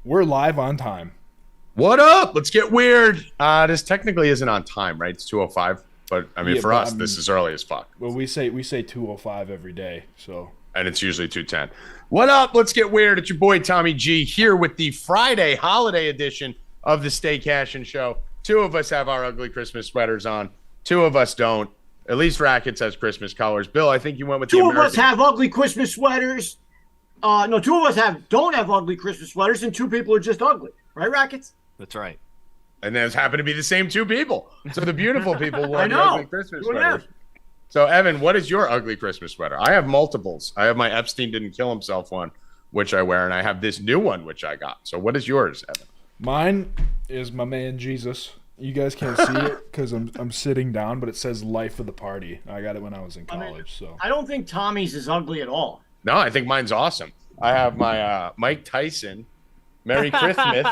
We're live on time. What up? Let's get weird. This technically isn't on time, right? It's 2:05. But I mean, for us, this is early as fuck. Well, we say 2:05 every day, so. And it's usually 2:10. What up? Let's get weird. It's your boy Tommy G here with the Friday holiday edition of the Stay Cashin show. Two of us have our ugly Christmas sweaters on. Two of us don't. At least Rackets has Christmas colors. Bill, I think you went with two of us have ugly Christmas sweaters. No, two of us don't have ugly Christmas sweaters, and two people are just ugly. Right, Rackets? That's right. And those happen to be the same two people. So the beautiful people wore the ugly Christmas Well, sweaters. So, Evan, what is your ugly Christmas sweater? I have multiples. I have my Epstein didn't kill himself one, which I wear, and I have this new one, which I got. So what is yours, Evan? Mine is my man Jesus. You guys can't see it because I'm sitting down, but it says "Life of the Party." I got it when I was in college. So I don't think Tommy's is ugly at all. No, I think mine's awesome. I have my Mike Tyson Merry Christmas.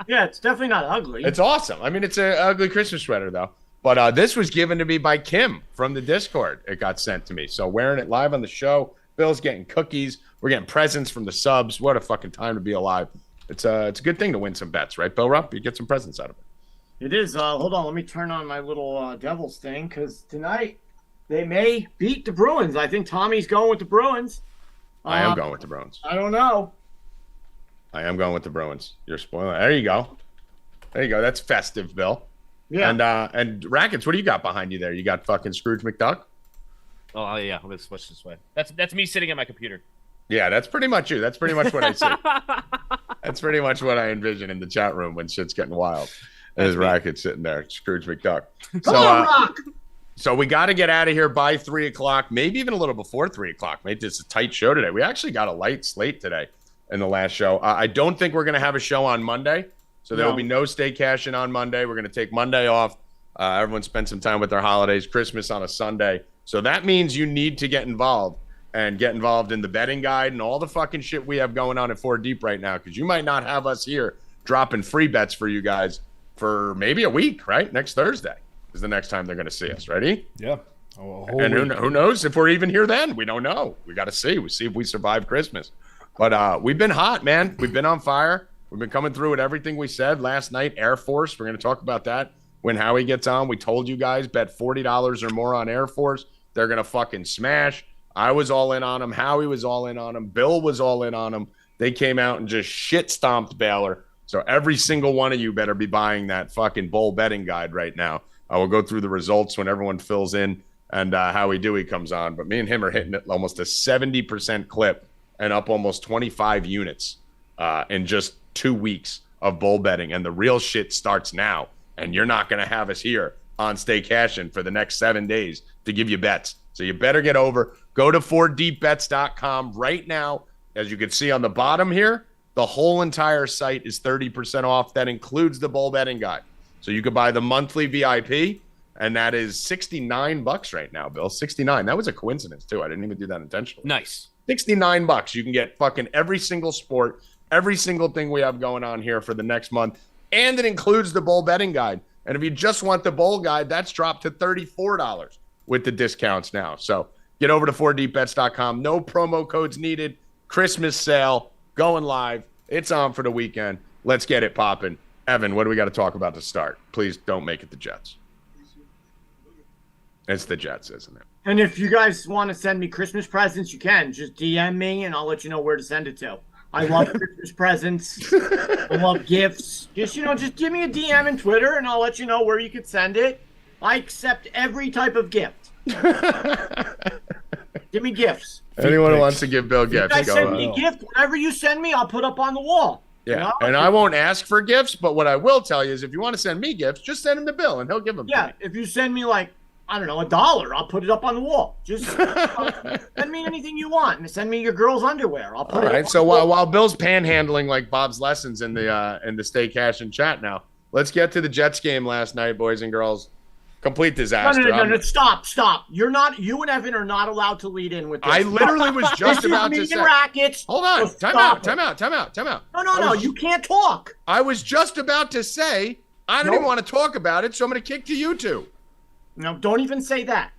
Yeah, it's definitely not ugly. It's awesome. I mean, it's an ugly Christmas sweater, though. But this was given to me by Kim from the Discord. It got sent to me. So wearing it live on the show. Bill's getting cookies. We're getting presents from the subs. What a fucking time to be alive. It's a good thing to win some bets, right, Bill Rupp? You get some presents out of it. It is. Hold on. Let me turn on my little Devils thing because tonight they may beat the Bruins. I think Tommy's going with the Bruins. I am going with the Bruins. I don't know. I am going with the Bruins. You're spoiling. There you go. There you go. That's festive, Bill. Yeah. And Rackets, what do you got behind you there? You got fucking Scrooge McDuck? Oh yeah, I'm gonna switch this way. That's me sitting at my computer. Yeah, that's pretty much you. That's pretty much what I see. That's pretty much what I envision in the chat room when shit's getting wild. There's Rackets sitting there, Scrooge McDuck. So we got to get out of here by 3 o'clock, maybe even a little before 3 o'clock. Mate, it's a tight show today. We actually got a light slate today in the last show. I don't think we're going to have a show on Monday. So there will be no Stay Cashin on Monday. We're going to take Monday off. Everyone spend some time with their holidays, Christmas on a Sunday. So that means you need to get involved and get involved in the betting guide and all the fucking shit we have going on at 4 Deep right now, because you might not have us here dropping free bets for you guys for maybe a week, right? Next Thursday is the next time they're going to see us. Ready? yeah. And who knows if we're even here then? We don't know. We got to see. We see if we survive Christmas. But we've been hot, man. We've been on fire. We've been coming through with everything we said last night. Air Force, we're going to talk about that when Howie gets on. We told you guys, bet $40 or more on Air Force. They're going to fucking smash. I was all in on them. Howie was all in on them. Bill was all in on them. They came out and just shit-stomped Baylor. So every single one of you better be buying that fucking bowl betting guide right now. I will go through the results when everyone fills in and Howie Dewey comes on. But me and him are hitting it almost a 70% clip and up almost 25 units in just 2 weeks of bowl betting. And the real shit starts now. And you're not going to have us here on Stay Cashin for the next 7 days to give you bets. So you better get over. Go to 4deepbets.com right now. As you can see on the bottom here, the whole entire site is 30% off. That includes the bowl betting guide. So you could buy the monthly VIP, and that is $69 right now, Bill. 69. That was a coincidence, too. I didn't even do that intentionally. Nice. $69. You can get fucking every single sport, every single thing we have going on here for the next month, and it includes the bowl betting guide. And if you just want the bowl guide, that's dropped to $34 with the discounts now. So get over to 4deepbets.com. No promo codes needed. Christmas sale going live. It's on for the weekend. Let's get it popping. Evan, what do we got to talk about to start? Please don't make it the Jets. It's the Jets, isn't it? And if you guys want to send me Christmas presents, you can. Just DM me, and I'll let you know where to send it to. I love Christmas presents. I love gifts. Just give me a DM in Twitter, and I'll let you know where you could send it. I accept every type of gift. Give me gifts. Anyone who wants to give Bill gifts, you guys send me a gift. Whatever you send me, I'll put up on the wall. Yeah, you know? And I won't ask for gifts, but what I will tell you is if you want to send me gifts, just send them to Bill, and he'll give them to me. If you send me, like, I don't know, $1, I'll put it up on the wall. Just send me anything you want. And send me your girl's underwear. I'll put it up on so the wall. while Bill's panhandling like Bob's lessons in the Stay Cashin chat now, let's get to the Jets game last night, boys and girls. Complete disaster. No, stop. You and Evan are not allowed to lead in with this. I literally was just about to say. Rackets. Hold on. So Time out. No, you can't talk. I was just about to say I don't even want to talk about it, so I'm going to kick to you two. No, don't even say that.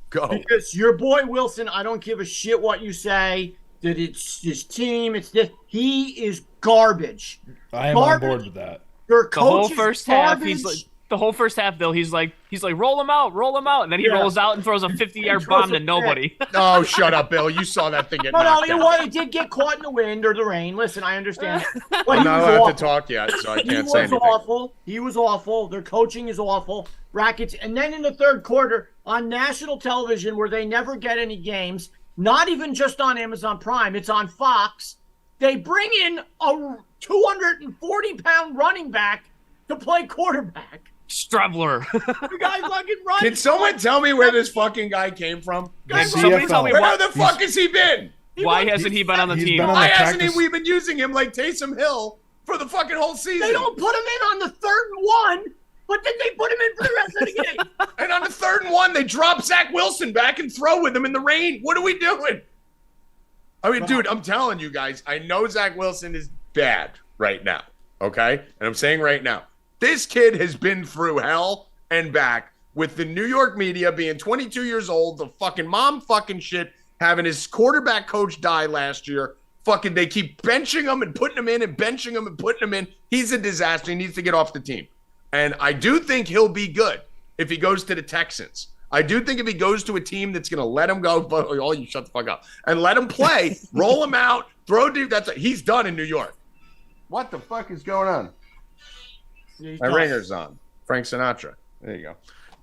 Go. Because your boy Wilson, I don't give a shit what you say. that it's his team. It's this. He is garbage. I am on board with that. Your The coach whole is first half, garbage. he's like, the whole first half though, he's like, roll him out, and then he rolls out and throws a 50-yard bomb to nobody. Oh, shut up, Bill. You saw that thing get No, knocked out. it did get caught in the wind or the rain. Listen, I understand. But I'm he not was allowed awful. to talk yet, so I He can't was say anything. awful. He was awful. Their coaching is awful. Rackets. And then in the third quarter, on national television, where they never get any games, not even just on Amazon Prime, it's on Fox, they bring in a 240-pound running back to play quarterback. Strubbler. The guy fucking runs. Can someone tell me where this fucking guy came from? Somebody tell me Where the fuck has he been? why hasn't he been on the he's team? been on Why the hasn't practice- we been using him like Taysom Hill for the fucking whole season? They don't put him in on the 3rd and 1, but then they put him in for the rest of the game. And on the 3rd and 1, they drop Zach Wilson back and throw with him in the rain. What are we doing? I mean, dude, I'm telling you guys, I know Zach Wilson is bad right now, okay? And I'm saying right now, this kid has been through hell and back with the New York media being 22 years old, the fucking mom fucking shit, having his quarterback coach die last year. Fucking, they keep benching him and putting him in and benching him and putting him in. He's a disaster. He needs to get off the team. And I do think he'll be good if he goes to the Texans. I do think if he goes to a team that's going to let him go, but oh, you shut the fuck up, and let him play, roll him out, throw dude. He's done in New York. What the fuck is going on? My ringer's on. Frank Sinatra. There you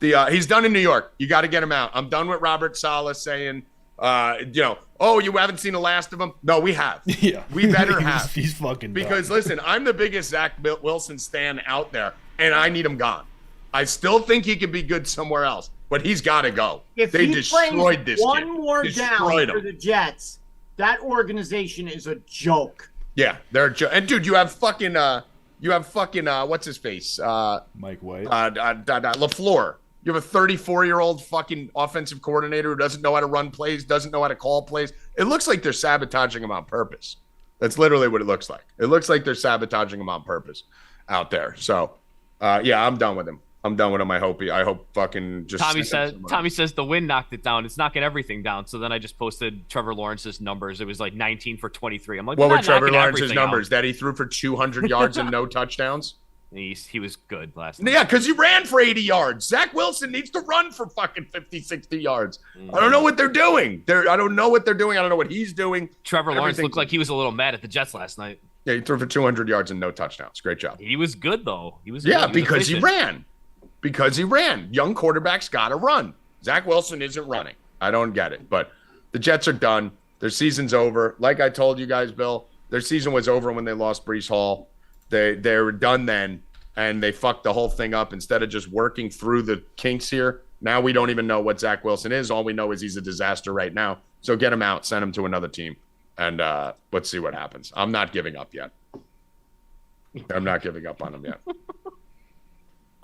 go. He's done in New York. You got to get him out. I'm done with Robert Saleh saying, oh, you haven't seen the last of him. No, we have. Yeah, we better have. He's fucking because done. listen, I'm the biggest Zach Wilson stan out there, and I need him gone. I still think he could be good somewhere else, but he's got to go. If They he destroyed plays this one kid. more Destroyed down for him. the Jets, that organization is a joke. Yeah, they're and dude, you have fucking what's his face? Mike White. LaFleur. You have a 34-year-old fucking offensive coordinator who doesn't know how to run plays, doesn't know how to call plays. It looks like they're sabotaging him on purpose. That's literally what it looks like. It looks like they're sabotaging him on purpose out there. So, yeah, I'm done with him. I hope fucking just. Tommy says the wind knocked it down. It's knocking everything down. So then I just posted Trevor Lawrence's numbers. It was like 19 for 23. I'm like, what were not Trevor knocking Lawrence's everything numbers? out. That he threw for 200 yards and no touchdowns? He was good last night. Yeah, because he ran for 80 yards. Zach Wilson needs to run for fucking 50, 60 yards. I don't know what they're doing. I don't know what they're doing. I don't know what he's doing. Trevor Lawrence looked like he was a little mad at the Jets last night. Yeah, he threw for 200 yards and no touchdowns. Great job. He was good, though. Yeah, because he ran. Because he ran. Young quarterbacks got to run. Zach Wilson isn't running. I don't get it. But the Jets are done. Their season's over. Like I told you guys, Bill, their season was over when they lost Breece Hall. They were done then, and they fucked the whole thing up instead of just working through the kinks here. Now we don't even know what Zach Wilson is. All we know is he's a disaster right now. So get him out, send him to another team, and let's see what happens. I'm not giving up yet. I'm not giving up on him yet.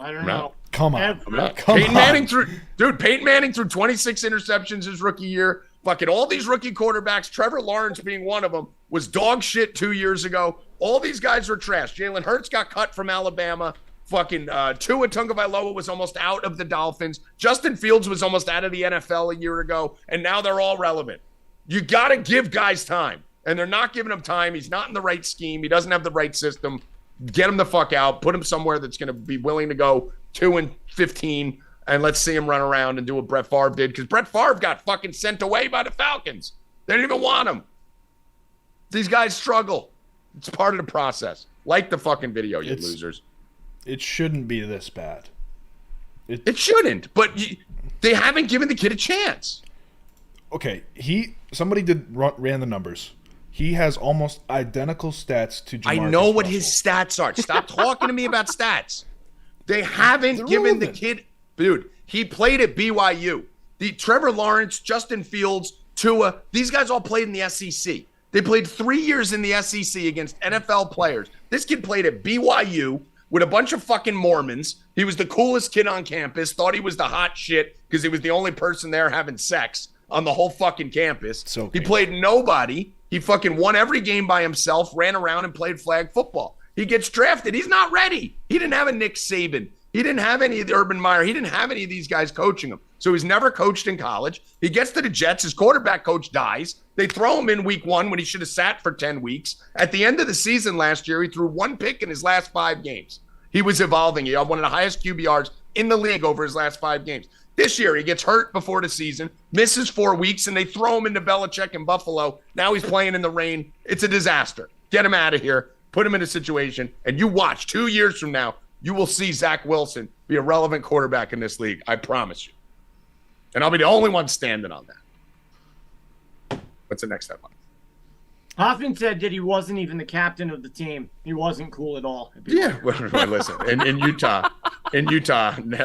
I don't know. Come on. Peyton Manning threw 26 interceptions his rookie year. Fucking all these rookie quarterbacks, Trevor Lawrence being one of them, was dog shit 2 years ago. All these guys were trash. Jalen Hurts got cut from Alabama. Fucking Tua Tagovailoa was almost out of the Dolphins. Justin Fields was almost out of the NFL a year ago, and now they're all relevant. You got to give guys time, and they're not giving him time. He's not in the right scheme. He doesn't have the right system. Get him the fuck out. Put him somewhere that's going to be willing to go 2-15, and let's see him run around and do what Brett Favre did, because Brett Favre got fucking sent away by the Falcons. They didn't even want him. These guys struggle. It's part of the process. Like the fucking video, you losers. It shouldn't be this bad. It shouldn't, but they haven't given the kid a chance. Okay, somebody ran the numbers. He has almost identical stats to Jamarcus I know what Russell. his stats are. Stop talking to me about stats. They haven't given the kid, dude. He played at BYU. The Trevor Lawrence, Justin Fields, Tua. These guys all played in the SEC. They played 3 years in the SEC against NFL players. This kid played at BYU with a bunch of fucking Mormons. He was the coolest kid on campus. Thought he was the hot shit because he was the only person there having sex on the whole fucking campus. So he played nobody. He fucking won every game by himself, ran around and played flag football. He gets drafted. He's not ready. He didn't have a Nick Saban. He didn't have any of the Urban Meyer. He didn't have any of these guys coaching him. So he's never coached in college. He gets to the Jets. His quarterback coach dies. They throw him in week 1 when he should have sat for 10 weeks. At the end of the season last year, he threw 1 pick in his last 5 games. He was evolving. He had one of the highest QBRs in the league over his last 5 games. This year, he gets hurt before the season, misses 4 weeks, and they throw him into Belichick in Buffalo. Now he's playing in the rain. It's a disaster. Get him out of here. Put him in a situation, and you watch 2 years from now, you will see Zach Wilson be a relevant quarterback in this league. I promise you. And I'll be the only one standing on that. What's the next headline? Hoffman said that he wasn't even the captain of the team. He wasn't cool at all. Yeah, well, listen, in Utah,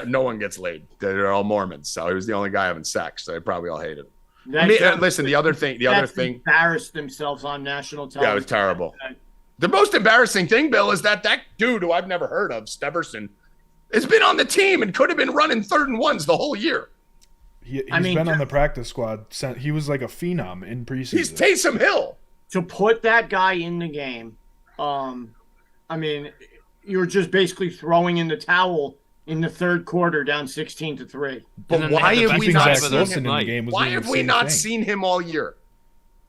no one gets laid. They're all Mormons, so he was the only guy having sex. So they probably all hated him. Listen, the other thing, embarrassed themselves on national television. Yeah, it was terrible. The most embarrassing thing, Bill, is that dude who I've never heard of, Steverson, has been on the team and could have been running 3rd and 1s the whole year. He's been on the practice squad. He was like a phenom in preseason. He's Taysom Hill. To put that guy in the game, you're just basically throwing in the towel in the 3rd quarter down 16-3. But why have we not seen seen him all year?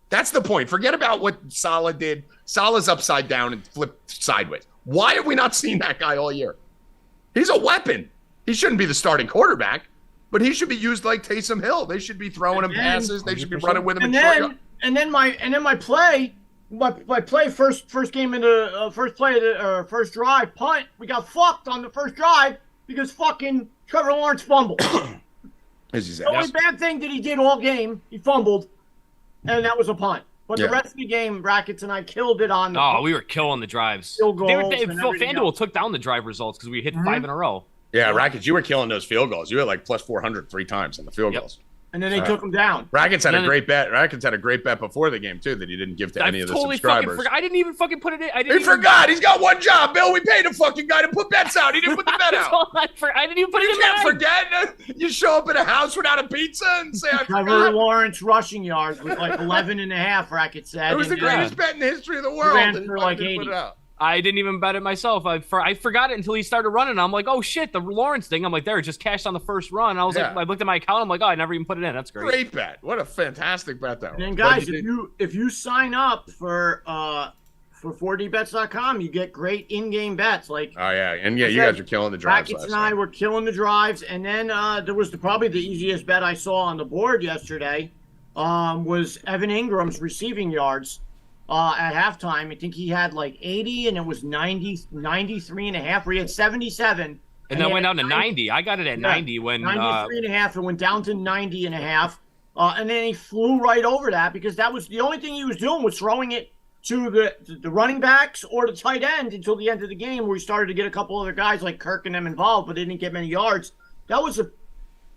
That's the point. Forget about what Saleh did. Saleh's upside down and flipped sideways. Why have we not seen that guy all year? He's a weapon. He shouldn't be the starting quarterback, but he should be used like Taysom Hill. They should be throwing him passes. They should be running with him. And then my play first game in the first play of the first drive punt. We got fucked on the first drive because fucking Trevor Lawrence fumbled. The only bad thing that he did all game, he fumbled, and that was a punt. But the rest of the game, Rackets and I killed it on the we were killing the drives. Field goals FanDuel took down the drive results because we hit 5 in a row. Yeah, Rackets, you were killing those field goals. You had like plus 400 3 times on the field goals. And then they took him down. Rackets had a great bet. Rackets had a great bet before the game, too, that he didn't give to any of the subscribers. I didn't even fucking put it in. He forgot. He's got one job, Bill. We paid a fucking guy to put bets out. He didn't put the bet out. I didn't even put it in. You can't forget. You show up at a house without a pizza and say, I forgot. Trevor Lawrence rushing yards with like 11.5, Rackets said. It was the greatest bet in the history of the world. Ran for like 80. I didn't even bet it myself. I forgot it until he started running. I'm like, oh shit, the Lawrence thing. I'm like, there, just cashed on the first run. I was like, I looked at my account. I'm like, oh, I never even put it in. That's great. Great bet. What a fantastic bet that was. And guys, if you sign up for 4dbets.com, you get great in-game bets. Like, oh yeah, and you guys are killing the drives. Rackets and I were killing the drives, and then there was probably the easiest bet I saw on the board yesterday. Was Evan Ingram's receiving yards. At halftime, I think he had like 80, and it was 93.5, where he had 77. And then went down to 90. I got it at 90 when 93.5. It went down to 90.5. And then he flew right over that because that was the only thing he was doing was throwing it to the running backs or the tight end until the end of the game, where he started to get a couple other guys like Kirk and them involved, but they didn't get many yards. That was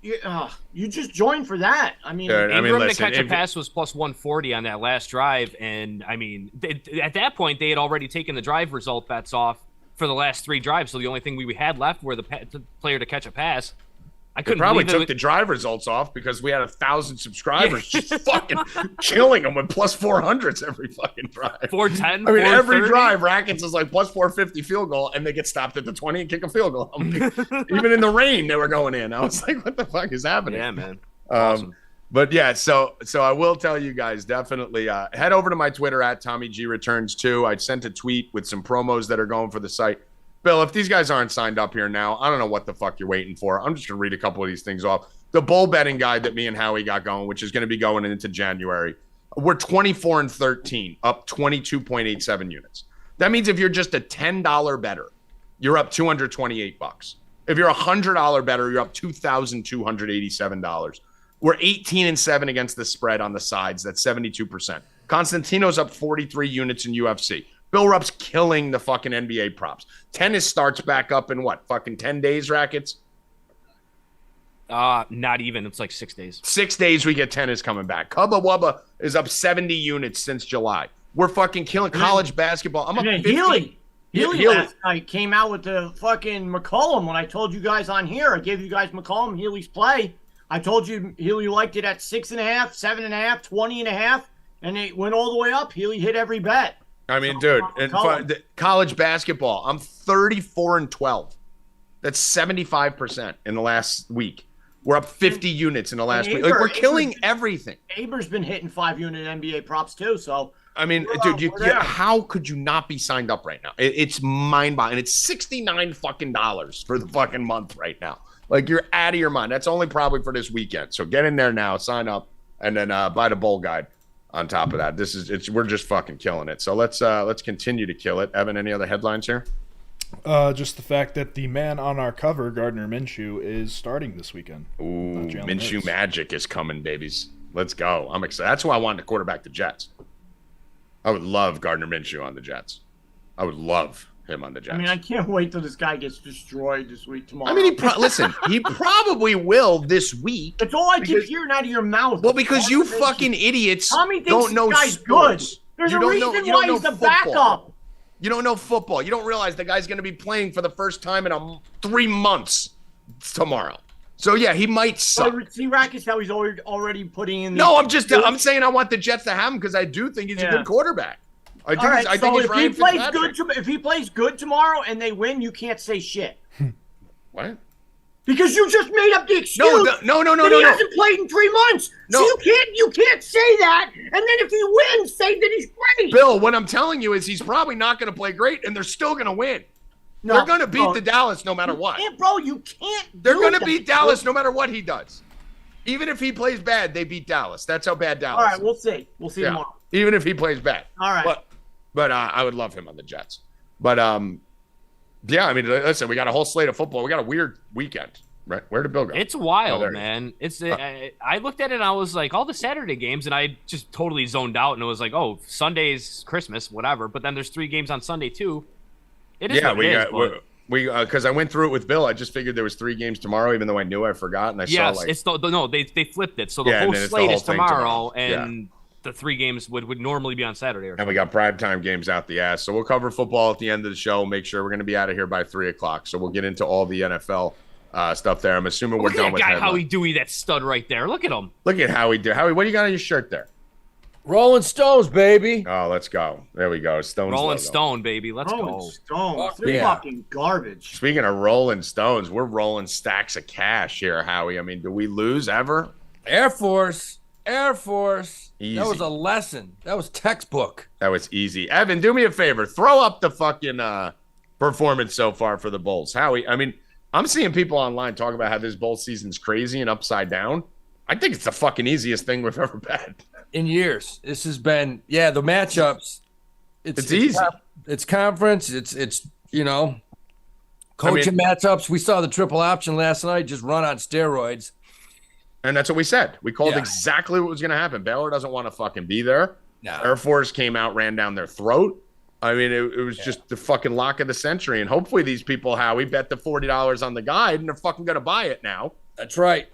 you just joined for that. I mean, Ingram to catch a pass was plus 140 on that last drive, and I mean, at that point they had already taken the drive result bets off for the last 3 drives. So the only thing we had left were the player to catch a pass. I couldn't probably took the drive results off because we had 1,000 subscribers just fucking killing them with plus 400s every fucking drive. 410. I mean, every drive, Rackets is like plus 450 field goal, and they get stopped at the 20 and kick a field goal. I mean, even in the rain, they were going in. I was like, what the fuck is happening? Yeah, man. Awesome. But yeah, so I will tell you guys, definitely head over to my Twitter at TommyGReturns2. I sent a tweet with some promos that are going for the site. Bill, if these guys aren't signed up here now, I don't know what the fuck you're waiting for. I'm just going to read a couple of these things off. The bowl betting guide that me and Howie got going, which is going to be going into January. We're 24-13, up 22.87 units. That means if you're just a $10 bettor, you're up $228. If you're a $100 bettor, you're up $2,287. We're 18-7 against the spread on the sides. That's 72%. Constantino's up 43 units in UFC. Bill Rupp's killing the fucking NBA props. Tennis starts back up in what? Fucking 10 days, Rackets? Not even. It's like 6 days. 6 days we get tennis coming back. Cubba Wubba is up 70 units since July. We're fucking killing college basketball. I'm up 50. Healy last night came out with the fucking McCollum when I told you guys on here. I gave you guys McCollum, Healy's play. I told you Healy liked it at 6.5, 7.5, 20.5, and it went all the way up. Healy hit every bet. I mean, dude, and college basketball, I'm 34-12. That's 75% in the last week. We're up 50 units in the last week. Like, Aber- we're killing Aber's- everything. Aber's been hitting 5-unit NBA props too, so I mean, dude, how could you not be signed up right now? It's mind-boggling. It's $69 fucking dollars for the fucking month right now. Like, you're out of your mind. That's only probably for this weekend. So get in there now, sign up, and then buy the bowl guide on top of that. We're just fucking killing it. So let's continue to kill it. Evan, any other headlines here? Just the fact that the man on our cover, Gardner Minshew, is starting this weekend. Ooh, Jalen Minshew Hurts. magic is coming, babies. Let's go. I'm excited. That's why I wanted to quarterback the Jets. I would love Gardner Minshew on the Jets. I would love him on the Jets. I mean, I can't wait till this guy gets destroyed this week tomorrow. I mean, listen, he probably will this week. that's all I keep hearing out of your mouth. Well, because you Tommy fucking idiots thinks don't know this guy's sports. good. There's You a don't know- reason you don't why know he's the football. backup. You don't know football. You don't realize the guy's going to be playing for the first time in 3 months tomorrow. So, yeah, he might suck. So, see, Rackets, how he's already putting in. No, I'm saying I want the Jets to have him because I do think he's a good quarterback. I think All right, he's so if he Ryan plays Fitzpatrick. good, if he plays good tomorrow and they win, you can't say shit What? because you just made up the excuse. No. that he hasn't played in 3 months. No. So you can't say that. And then if he wins, say that he's great. Bill, what I'm telling you is he's probably not going to play great, and they're still going to win. No, They're going to beat bro, the Dallas no matter what. Bro, you can't. They're do going to that. beat Dallas no matter what he does. Even if he plays bad, they beat Dallas. That's how bad Dallas All right, is. we'll see. We'll see tomorrow. Even if he plays bad. All right. But I would love him on the Jets. But, yeah, I mean, listen, we got a whole slate of football. We got a weird weekend, right? Where did Bill go? It's wild, there he man. I looked at it and I was like, all the Saturday games, and I just totally zoned out and it was like, oh, Sunday's Christmas, whatever. But then there's 3 games on Sunday too. It is. Because I went through it with Bill. I just figured there was 3 games tomorrow, even though I knew I forgot. And I saw like it's they flipped it, so the Yeah, and whole then it's the slate whole is thing tomorrow, tomorrow. and the 3 games would normally be on Saturday. Or and we got primetime games out the ass. So we'll cover football at the end of the show. Make sure we're going to be out of here by 3:00. So we'll get into all the NFL stuff there. I'm assuming we're Look at done that with guy, headlines. Howie Dewey, that stud right there. Look at him. Look at Howie. Howie, what do you got on your shirt there? Rolling Stones, baby. Oh, let's go. There we go. Stones. Rolling logo. Stone, baby. Let's Rolling go. Stones. They're Yeah. fucking garbage. Speaking of Rolling Stones, we're rolling stacks of cash here, Howie. I mean, do we lose ever? Air Force. Easy. That was a lesson. That was textbook. That was easy. Evan, do me a favor. Throw up the fucking performance so far for the Bulls. Howie, I mean, I'm seeing people online talk about how this bowl season's crazy and upside down. I think it's the fucking easiest thing we've ever bet. In years. This has been, the matchups. It's easy. It's conference. It's coaching matchups. We saw the triple option last night just run on steroids. And that's what we said. We called Yeah. exactly what was going to happen. Baylor doesn't want to fucking be there. No. Air Force came out, ran down their throat. I mean, it was just the fucking lock of the century. And hopefully these people, Howie, bet the $40 on the guide and they're fucking going to buy it now. That's right.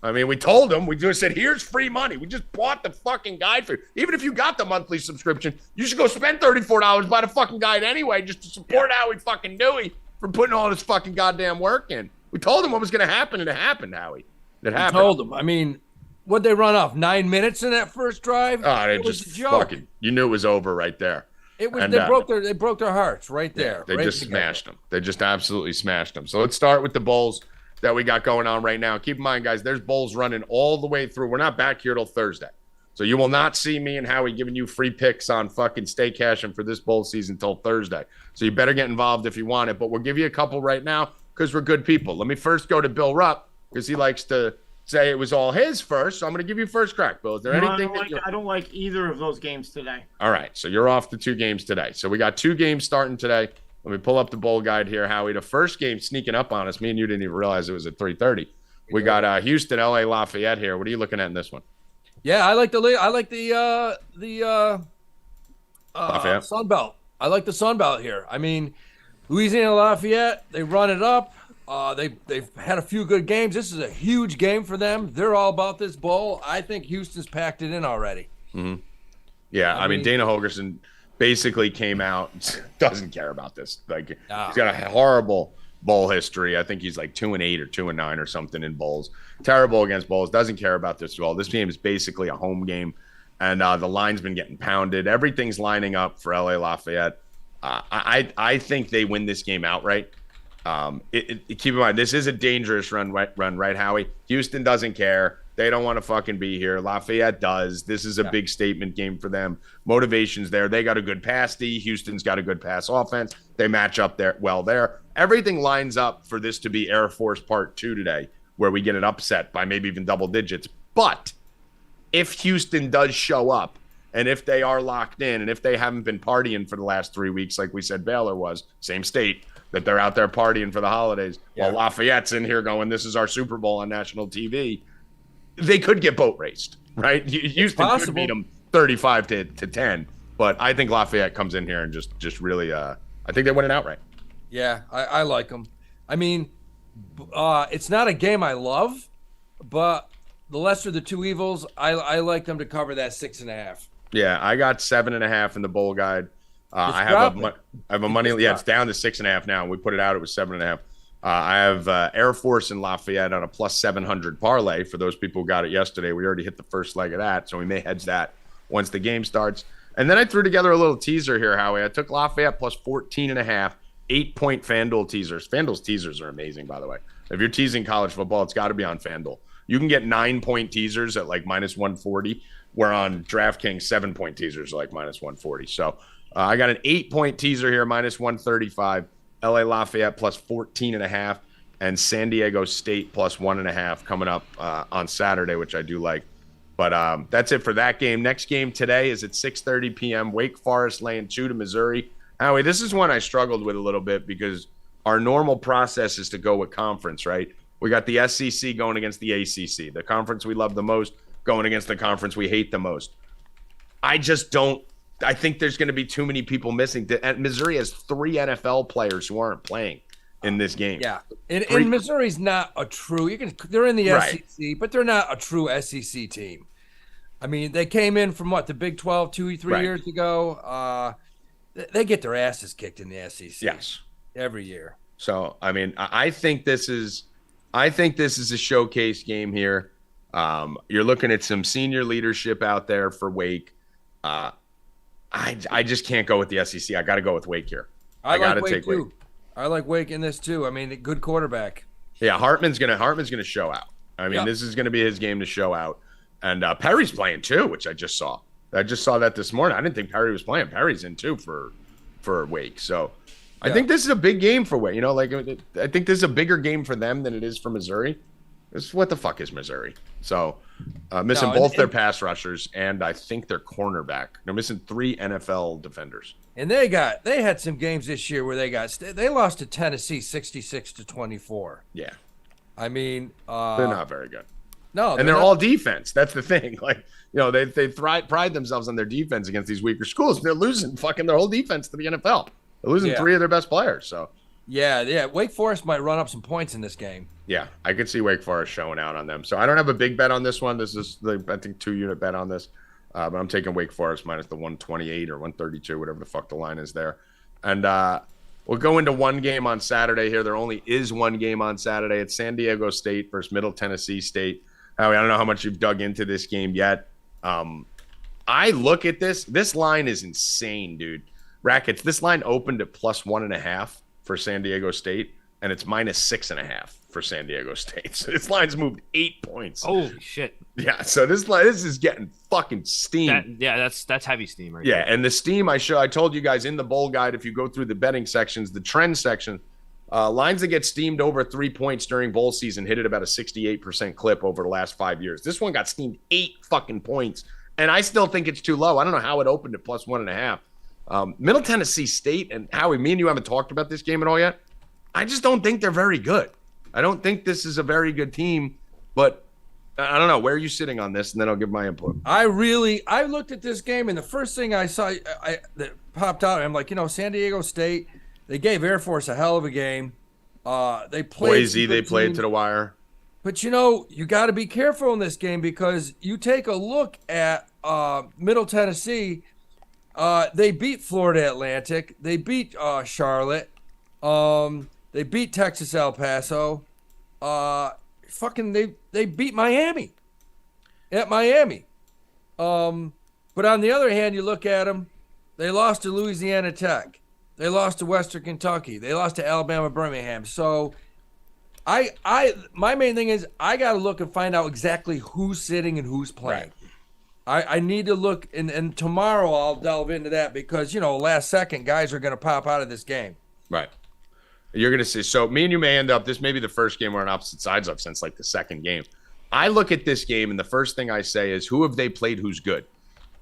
I mean, we told them, we just said, here's free money. We just bought the fucking guide for you. Even if you got the monthly subscription, you should go spend $34, buy the fucking guide anyway, just to support Howie fucking Dewey for putting all this fucking goddamn work in. We told them what was going to happen, and it happened, Howie. It I happened. told them. I mean, what'd they run off? 9 minutes in that first drive? Oh, they It was just a joke. fucking, you knew it was over right there. It was. And, They broke their hearts right there. They right just together. smashed them. They just absolutely smashed them. So let's start with the bowls that we got going on right now. Keep in mind, guys, there's bowls running all the way through. We're not back here till Thursday. So you will not see me and Howie giving you free picks on fucking Stay Cashin for this bowl season till Thursday. So you better get involved if you want it. But we'll give you a couple right now because we're good people. Let me first go to Bill Rupp because he likes to say it was all his first. So I'm going to give you first crack, Bill. Is there anything I don't like either of those games today. All right, so you're off the 2 games today. So we got 2 games starting today. Let me pull up the bowl guide here, Howie. The first game sneaking up on us. Me and you didn't even realize it was at 3:30. We got Houston, LA, Lafayette here. What are you looking at in this one? Yeah, I like the Lafayette? Sun Belt. I like the Sun Belt here. I mean, Louisiana Lafayette, they run it up. They've had a few good games. This is a huge game for them. They're all about this bowl. I think Houston's packed it in already. Yeah, I mean, mean- Dana Holgerson basically came out, doesn't care about this. Like, Nah. he's got a horrible bowl history. I think he's like 2-8 or 2-9 or something in bowls. Terrible against bowls. Doesn't care about this at all. This game is basically a home game, and the line's been getting pounded. Everything's lining up for LA Lafayette. I think they win this game outright. Keep in mind, this is a dangerous run, right, Howie? Houston doesn't care. They don't want to fucking be here. Lafayette does. This is a big statement game for them. Motivation's there. They got a good pass D. Houston's got a good pass offense. They match up there well there. Everything lines up for this to be Air Force Part 2 today, where we get it upset by maybe even double digits. But if Houston does show up, and if they are locked in, and if they haven't been partying for the last 3 weeks, like we said Baylor was, same state, that they're out there partying for the holidays, while Lafayette's in here going, this is our Super Bowl on national TV, they could get boat raced, right? Houston could beat them 35 to 10, but I think Lafayette comes in here and just really, I think they win it outright. Yeah, I like them. I mean, it's not a game I love, but the lesser of the two evils, I like them to cover that 6.5. Yeah, I got 7.5 in the bowl guide. I have a money. It's down to 6.5 now. We put it out. It was 7.5. I have Air Force and Lafayette on a plus 700 parlay for those people who got it yesterday. We already hit the first leg of that, so we may hedge that once the game starts. And then I threw together a little teaser here, Howie. I took Lafayette plus 14.5, 8-point FanDuel teasers. FanDuel's teasers are amazing, by the way. If you're teasing college football, it's got to be on FanDuel. You can get 9-point teasers at like minus 140, where on DraftKings, 7-point teasers are like minus 140. So I got an 8-point teaser here, minus 135. LA Lafayette plus 14.5, and San Diego State plus 1.5 coming up on Saturday, which I do like. But that's it for that game. Next game today is at 6:30 p.m. Wake Forest laying 2 to Missouri. Howie, this is one I struggled with a little bit because our normal process is to go with conference, right? We got the SEC going against the ACC, the conference we love the most going against the conference we hate the most. I think there's going to be too many people missing. Missouri has 3 NFL players who aren't playing in this game. Yeah, and Missouri's not a true. They're in the SEC, but they're not a true SEC team. I mean, they came in from the Big 12 2-3 years ago. They get their asses kicked in the SEC. Every year. So I mean, I think this is a showcase game here. You're looking at some senior leadership out there for Wake. I just can't go with the SEC. I got to go with Wake here. I got to take Wake. I like Wake in this too. I mean, good quarterback. Yeah, Hartman's gonna show out. I mean, this is gonna be his game to show out. And Perry's playing too, which I just saw. I just saw that this morning. I didn't think Perry was playing. Perry's in too for Wake. So I think this is a big game for Wake. I think this is a bigger game for them than it is for Missouri. What the fuck is Missouri? So missing both their pass rushers and I think their cornerback. They're missing 3 NFL defenders. And they had some games this year where they lost to Tennessee 66-24. Yeah. I mean, they're not very good. No, and they're all defense. That's the thing. They pride themselves on their defense against these weaker schools. And they're losing fucking their whole defense to the NFL. They're losing 3 of their best players. So yeah. Wake Forest might run up some points in this game. Yeah, I could see Wake Forest showing out on them. So I don't have a big bet on this one. This is I think 2-unit bet on this. But I'm taking Wake Forest minus the 128 or 132, whatever the fuck the line is there. And we'll go into one game on Saturday here. There only is one game on Saturday. It's San Diego State versus Middle Tennessee State. Howie, I don't know how much you've dug into this game yet. I look at this. This line is insane, dude. Rackets, this line opened at plus 1.5 for San Diego State, and it's minus 6.5 for San Diego State. So this line's moved 8 points. Holy shit. Yeah, so this is getting fucking steam. That's heavy steam right there. And the steam I told you guys in the bowl guide, if you go through the betting sections, the trend section, lines that get steamed over 3 points during bowl season hit at about a 68% clip over the last 5 years. This one got steamed 8 fucking points, and I still think it's too low. I don't know how it opened at plus 1.5. Middle Tennessee State, and Howie, me and you haven't talked about this game at all yet. I just don't think they're very good. I don't think this is a very good team, but I don't know. Where are you sitting on this? And then I'll give my input. I looked at this game, and the first thing I saw that popped out, I'm like, San Diego State, they gave Air Force a hell of a game. They played Boise, they played to the wire. But, you got to be careful in this game because you take a look at Middle Tennessee. They beat Florida Atlantic. They beat Charlotte. They beat Texas El Paso. They beat Miami at Miami. But on the other hand, you look at them, they lost to Louisiana Tech. They lost to Western Kentucky. They lost to Alabama Birmingham. So my main thing is I got to look and find out exactly who's sitting and who's playing. Right. I need to look, and tomorrow I'll delve into that because, last second guys are going to pop out of this game. Right. You're going to see. So me and you may end up, this may be the first game we're on opposite sides of since like the second game. I look at this game and the first thing I say is, who have they played who's good?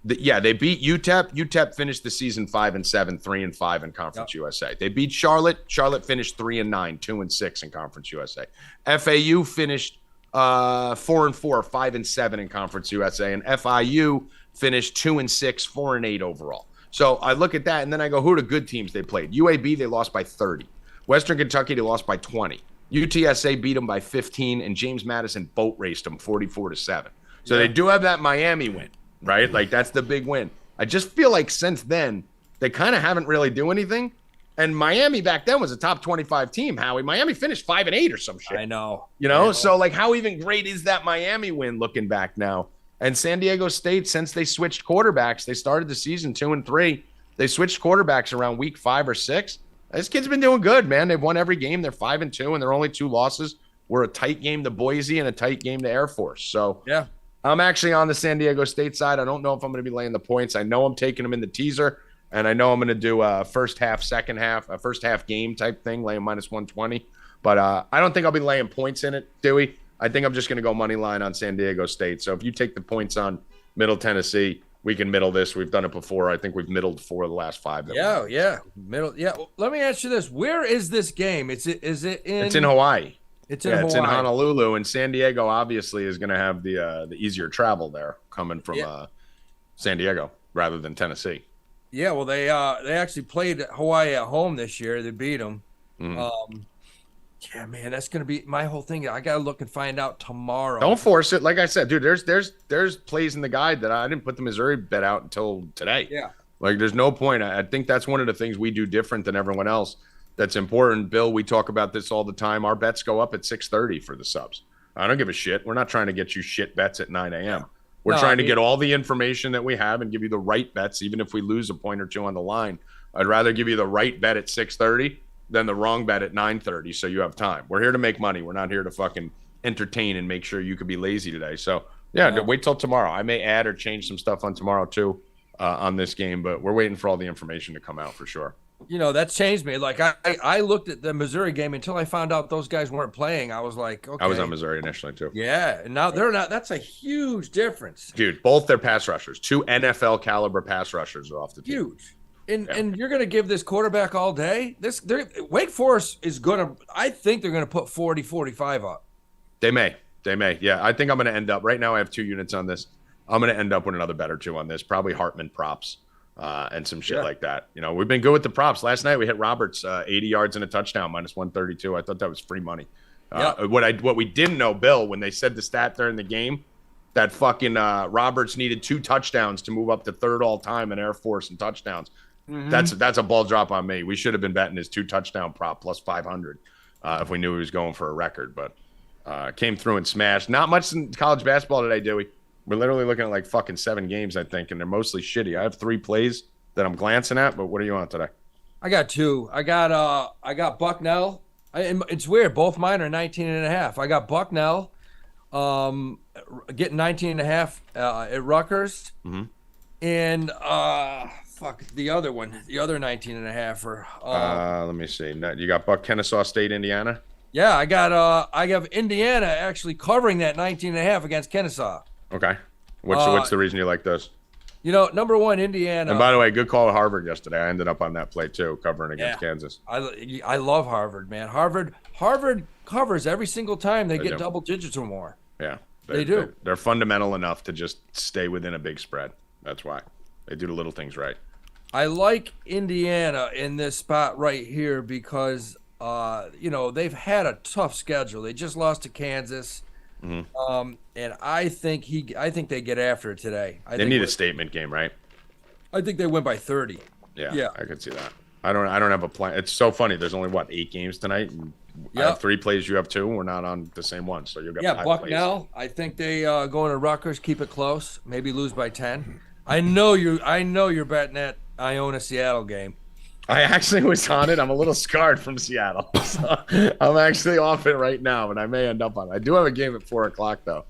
They beat UTEP. UTEP finished the season 5-7, 3-5 in Conference USA. They beat Charlotte. Charlotte finished 3-9, 2-6 in Conference USA. FAU finished 4-4, 5-7 in Conference USA, and FIU finished 2-6, 4-8 overall. So I look at that and then I go, who are the good teams they played? UAB, they lost by 30. Western Kentucky, they lost by 20. UTSA beat them by 15, and James Madison boat raced them 44-7. So they do have that Miami win. Right? Like, that's the big win. I just feel like since then, they kind of haven't really do anything. And Miami back then was a top 25 team, Howie. Miami finished 5-8 or some shit. I know. So like, how even great is that Miami win looking back now? And San Diego State, since they switched quarterbacks, they started the season 2-3. They switched quarterbacks around week 5 or 6. This kid's been doing good, man. They've won every game. They're 5-2, and their only 2 losses were a tight game to Boise and a tight game to Air Force. So yeah. I'm actually on the San Diego State side. I don't know if I'm going to be laying the points. I know I'm taking them in the teaser, and I know I'm going to do a first half, second half, a first half game type thing, laying -120. But I don't think I'll be laying points in it, Dewey. I think I'm just going to go money line on San Diego State. So if you take the points on Middle Tennessee, we can middle this. We've done it before. I think we've middled 4 of the last 5. Middle. Yeah. Well, let me ask you this: where is this game? Is it in? It's in Hawaii. It's in Hawaii. It's in Honolulu, and San Diego obviously is going to have the easier travel there coming from San Diego rather than Tennessee. Yeah, well, they actually played Hawaii at home this year. They beat them. Mm-hmm. Yeah, man, that's going to be my whole thing. I got to look and find out tomorrow. Don't force it. Like I said, dude, there's plays in the guide that I didn't put the Missouri bet out until today. Yeah. Like, there's no point. I think that's one of the things we do different than everyone else. That's important. Bill, we talk about this all the time. Our bets go up at 6:30 for the subs. I don't give a shit. We're not trying to get you shit bets at 9 a.m. We're trying to get all the information that we have and give you the right bets, even if we lose a point or two on the line. I'd rather give you the right bet at 6:30 than the wrong bet at 9:30, so you have time. We're here to make money. We're not here to fucking entertain and make sure you could be lazy today. So, wait till tomorrow. I may add or change some stuff on tomorrow, too, on this game, but we're waiting for all the information to come out for sure. That's changed me. Like, I looked at the Missouri game until I found out those guys weren't playing. I was like, okay. I was on Missouri initially, too. Yeah, and now they're not. That's a huge difference. Dude, both their pass rushers, 2 NFL caliber pass rushers are off the team. Huge. And you're going to give this quarterback all day? Wake Forest is going to – I think they're going to put 40, 45 up. They may. Yeah, I think I'm going to end up – right now I have 2 units on this. I'm going to end up with another bet or 2 on this, probably Hartman props and some shit like that. We've been good with the props. Last night we hit Roberts 80 yards and a touchdown, -132. I thought that was free money. What we didn't know, Bill, when they said the stat during the game, that fucking Roberts needed 2 touchdowns to move up to 3rd all-time in Air Force and touchdowns. Mm-hmm. That's a ball drop on me. We should have been betting his 2 touchdown prop plus 500 if we knew he was going for a record. But came through and smashed. Not much in college basketball today, Dewey. We're literally looking at like fucking 7 games, I think, and they're mostly shitty. I have 3 plays that I'm glancing at, but what are you on today? I got 2. I got Bucknell. It's weird. Both mine are 19.5. I got Bucknell getting 19.5 at Rutgers. Mm-hmm. And the other one, the other 19.5. Let me see. You got Kennesaw State, Indiana. Yeah, I have Indiana actually covering that 19.5 against Kennesaw. Okay. What's the reason you like those? Number one, Indiana. And by the way, good call at Harvard yesterday. I ended up on that play too, covering against Kansas. I love Harvard, man. Harvard covers every single time they get double digits or more. Yeah, they do. They're fundamental enough to just stay within a big spread. That's why they do the little things right. I like Indiana in this spot right here because they've had a tough schedule. They just lost to Kansas. Mm-hmm. And I think they get after it today. They need a statement game, right? I think they win by 30. Yeah, I could see that. I don't have a plan. It's so funny. There's only 8 games tonight. And I have 3 plays. You have 2. We're not on the same one, so you've got 5 Bucknell. plays. I think they go into Rutgers, keep it close, maybe lose by 10. I know you're betting that Iona Seattle game. I actually was on it. I'm a little scarred from Seattle. So I'm actually off it right now, but I may end up on it. I do have a game at 4 o'clock, though.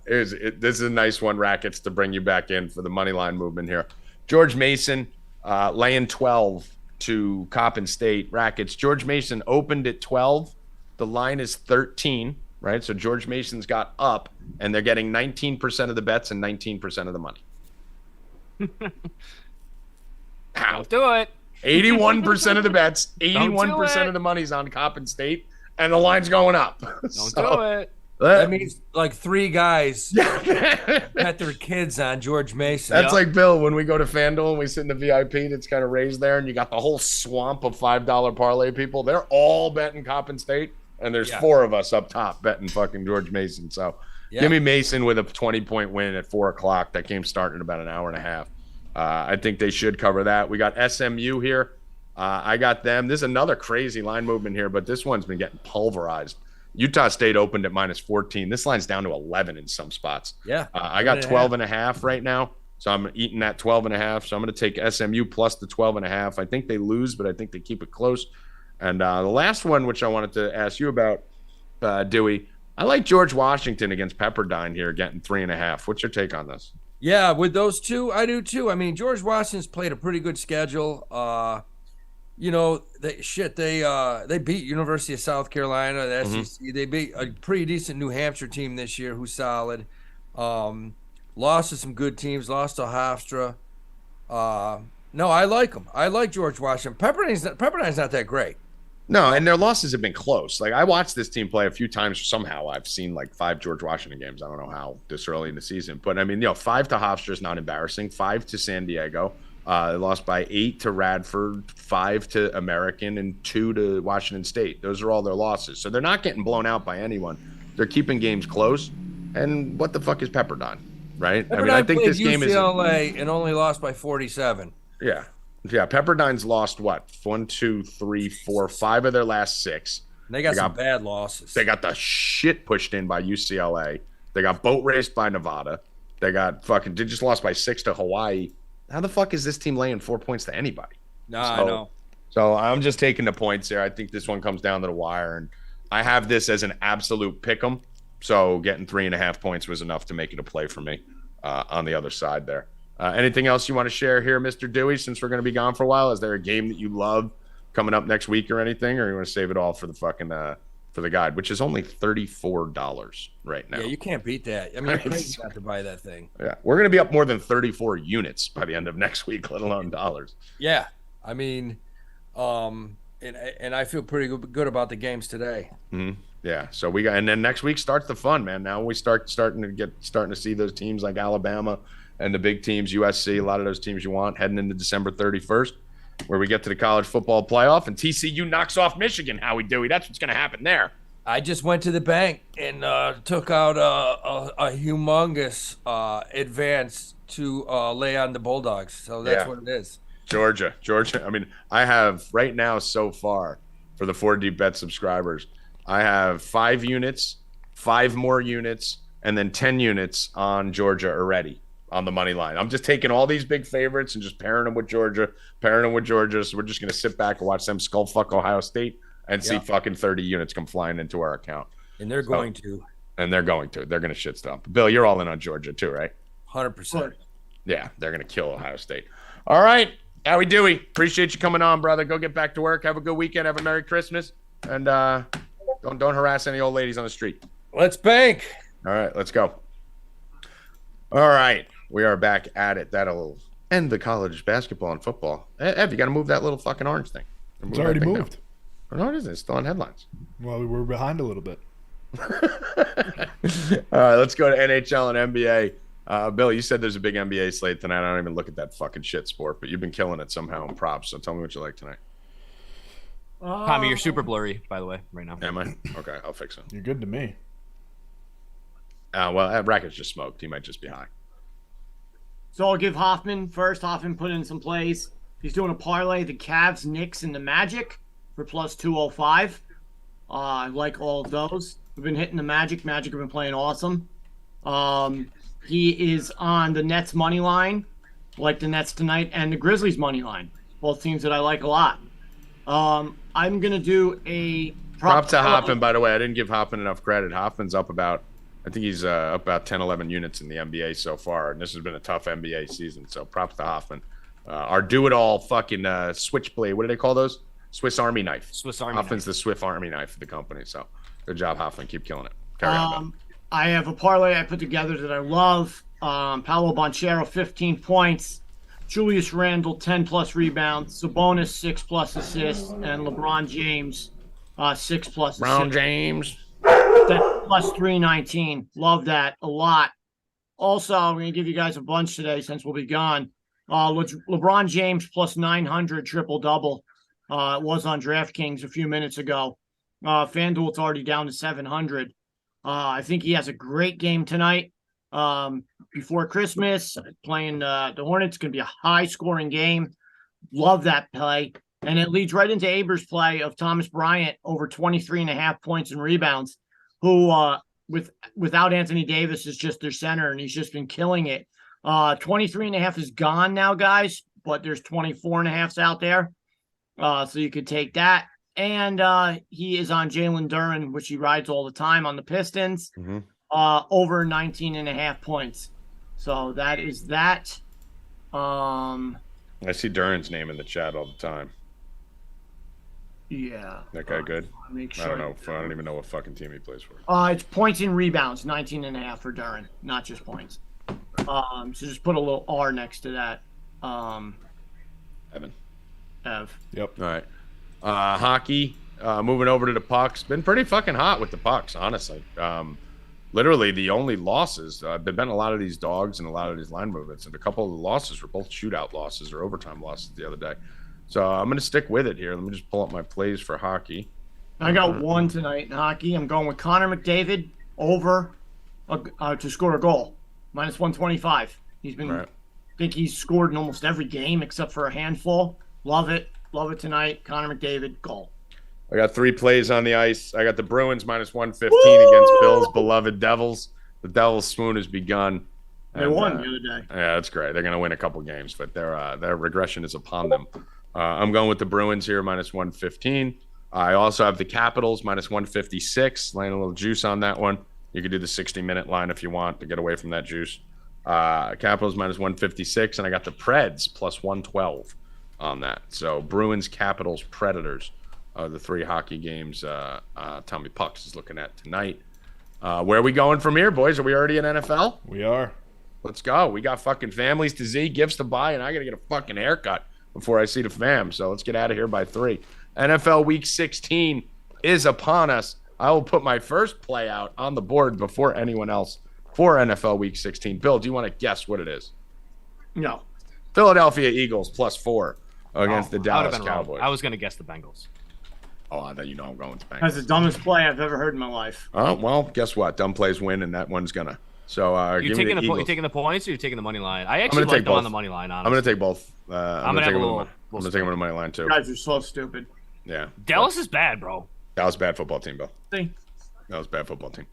This is a nice one, Rackets, to bring you back in for the money line movement here. George Mason laying 12 to Coppin State. Rackets. George Mason opened at 12. The line is 13, right? So George Mason's got up, and they're getting 19% of the bets and 19% of the money. Don't do it. 81% of the bets, 81% of the money's on Coppin State, and the line's going up. Don't do it. That means like 3 guys had their kids on George Mason. That's like Bill when we go to FanDuel and we sit in the VIP that's kind of raised there, and you got the whole swamp of $5 parlay people. They're all betting Coppin State, and there's 4 of us up top betting fucking George Mason. So give me Mason with a 20-point win at 4 o'clock. That game's starting in about an hour and a half. I think they should cover that. We got SMU here. I got them. This is another crazy line movement here, but this one's been getting pulverized. Utah State opened at -14. This line's down to 11 in some spots. Yeah. I got 12.5 right now, so I'm eating that 12.5. So I'm going to take SMU plus the 12.5. I think they lose, but I think they keep it close. And the last one, which I wanted to ask you about, Dewey, I like George Washington against Pepperdine here, getting 3.5. What's your take on this? Yeah, with those two, I do too. I mean, George Washington's played a pretty good schedule. They beat University of South Carolina, the SEC. They beat a pretty decent New Hampshire team this year who's solid. Lost to some good teams, lost to Hofstra. No, I like them. I like George Washington. Pepperdine's not that great. No, and their losses have been close. Like, I watched this team play a few times. Somehow I've seen like 5 George Washington games. I don't know how this early in the season. But, I mean, 5 to Hofstra is not embarrassing. 5 to San Diego. They lost by 8 to Radford, 5 to American, and 2 to Washington State. Those are all their losses. So they're not getting blown out by anyone. They're keeping games close. And what the fuck is Pepperdine, right? Pepperdine I think this game is UCLA and only lost by 47. Yeah. Yeah, Pepperdine's lost what? 1, 2, 3, 4, 5 of their last 6. They got some bad losses. They got the shit pushed in by UCLA. They got boat raced by Nevada. They just lost by 6 to Hawaii. How the fuck is this team laying 4 points to anybody? I know. So I'm just taking the points here. I think this one comes down to the wire, and I have this as an absolute pick 'em. So getting 3.5 points was enough to make it a play for me on the other side there. Anything else you want to share here, Mr. Dewey, since we're going to be gone for a while? Is there a game that you love coming up next week or anything, or you want to save it all for the fucking for the guide, which is only $34 right now? Yeah, you can't beat that. I mean, you're crazy not to buy that thing. Yeah, we're going to be up more than 34 units by the end of next week, let alone dollars. Yeah, I mean, and I feel pretty good about the games today. Mm-hmm. Yeah, so we got, and then next week starts the fun, man. Now we starting to see those teams like Alabama and the big teams, USC, a lot of those teams you want, heading into December 31st, where we get to the college football playoff, and TCU knocks off Michigan. Howie Dewey, that's what's going to happen there. I just went to the bank and took out a humongous advance to lay on the Bulldogs. So that's what it is. Georgia. I mean, I have right now so far for the 4 Deep Bet subscribers, I have 5 units, 5 more units, and then 10 units on Georgia already on the money line. I'm just taking all these big favorites and just pairing them with Georgia. So we're just going to sit back and watch them skull fuck Ohio State and see fucking 30 units come flying into our account. And they're going to. And they're going to. They're going to shit stomp. Bill, you're all in on Georgia too, right? 100%. Yeah, they're going to kill Ohio State. All right. Howie Dewey, appreciate you coming on, brother. Go get back to work. Have a good weekend. Have a Merry Christmas. And don't harass any old ladies on the street. Let's bank. All right, let's go. All right. We are back at it. That'll end the college basketball and football. Ev, you got to move that little fucking orange thing. It's already moved. Oh, no, it isn't. It's still on headlines. Well, we were behind a little bit. All right, let's go to NHL and NBA. Bill, you said there's a big NBA slate tonight. I don't even look at that fucking shit sport, but you've been killing it somehow in props. So tell me what you like tonight. Tommy, you're super blurry, by the way, right now. Am I? Okay, I'll fix it. You're good to me. Well, Rackets just smoked. He might just be high. So I'll give Hoffman first. Hoffman put in some plays. He's doing a parlay, the Cavs, Knicks, and the Magic for plus 205. I like all of those. We've been hitting the Magic. Magic have been playing awesome. He is on the Nets money line, like the Nets tonight, and the Grizzlies money line. both teams that I like a lot. I'm gonna do a prop to Hoffman. By the way, I didn't give Hoffman enough credit. Hoffman's up about, I think he's up about 10, 11 units in the NBA so far, and this has been a tough NBA season. So props to Hoffman. Our do-it-all fucking switchblade. What do they call those? Swiss Army knife. Swiss Army Hoffman's knife. the Swiss Army knife of the company. So good job, Hoffman. Keep killing it. Carry on. I have a parlay I put together that I love. Paolo Banchero, 15 points. Julius Randle, 10+ rebounds. Sabonis, 6+ assists. And LeBron James, 6+ Brown assists. James. That's plus 319. Love that a lot. Also, I'm going to give you guys a bunch today since we'll be gone. LeBron James plus 900 triple-double. It was on DraftKings a few minutes ago. FanDuel, it's already down to 700. I think he has a great game tonight. Before Christmas, playing the Hornets. It's going to be a high-scoring game. Love that play. And it leads right into Aber's play of Thomas Bryant over 23.5 points and rebounds, who without Anthony Davis is just their center, and he's just been killing it. 23.5 is gone now, guys, but there's 24.5s out there. So you could take that. And he is on Jalen Duren, which he rides all the time on the Pistons, over 19.5 points. So that is that. I see Duren's name in the chat all the time. Yeah. That guy good? Make sure. I don't know. I don't even know what fucking team he plays for. It's points and rebounds, 19.5 for Duren, not just points. So just put a little R next to that. Evan. Ev. Yep. All right. Hockey. Moving over to the pucks. Been pretty fucking hot with the pucks, honestly. Literally the only losses. There've been a lot of these dogs and a lot of these line movements, and a couple of the losses were both shootout losses or overtime losses the other day. So I'm going to stick with it here. Let me just pull up my plays for hockey. I got one tonight in hockey. I'm going with Connor McDavid over to score a goal, minus 125. He's been, I think he's scored in almost every game except for a handful. Love it. Love it tonight. Connor McDavid, goal. I got 3 plays on the ice. I got the Bruins minus 115 against Bill's beloved Devils. The Devils' swoon has begun. They won the other day. Yeah, that's great. They're going to win a couple games, but their regression is upon them. I'm going with the Bruins here, minus 115. I also have the Capitals, minus 156. Laying a little juice on that one. You could do the 60-minute line if you want to get away from that juice. Capitals, minus 156. And I got the Preds, plus 112 on that. So Bruins, Capitals, Predators are the 3 hockey games Tommy Pucks is looking at tonight. Where are we going from here, boys? Are we already in NFL? We are. Let's go. We got fucking families to Z, gifts to buy, and I got to get a fucking haircut before I see the fam. So let's get out of here by 3. NFL Week 16 is upon us. I will put my first play out on the board before anyone else for NFL Week 16. Bill, do you want to guess what it is? No. Philadelphia Eagles plus 4 against the Dallas Cowboys. I was going to guess the Bengals. Oh, I thought I'm going with the Bengals. That's the dumbest play I've ever heard in my life. Oh, well, guess what? Dumb plays win, and that one's going to. So you're taking the points or you're taking the money line? I actually like them on the money line, honestly. I'm going to take both. I'm going to take them on the money line, too. You guys are so stupid. Yeah. Dallas is bad, bro. Dallas bad football team, Bill. See? That was a bad football team.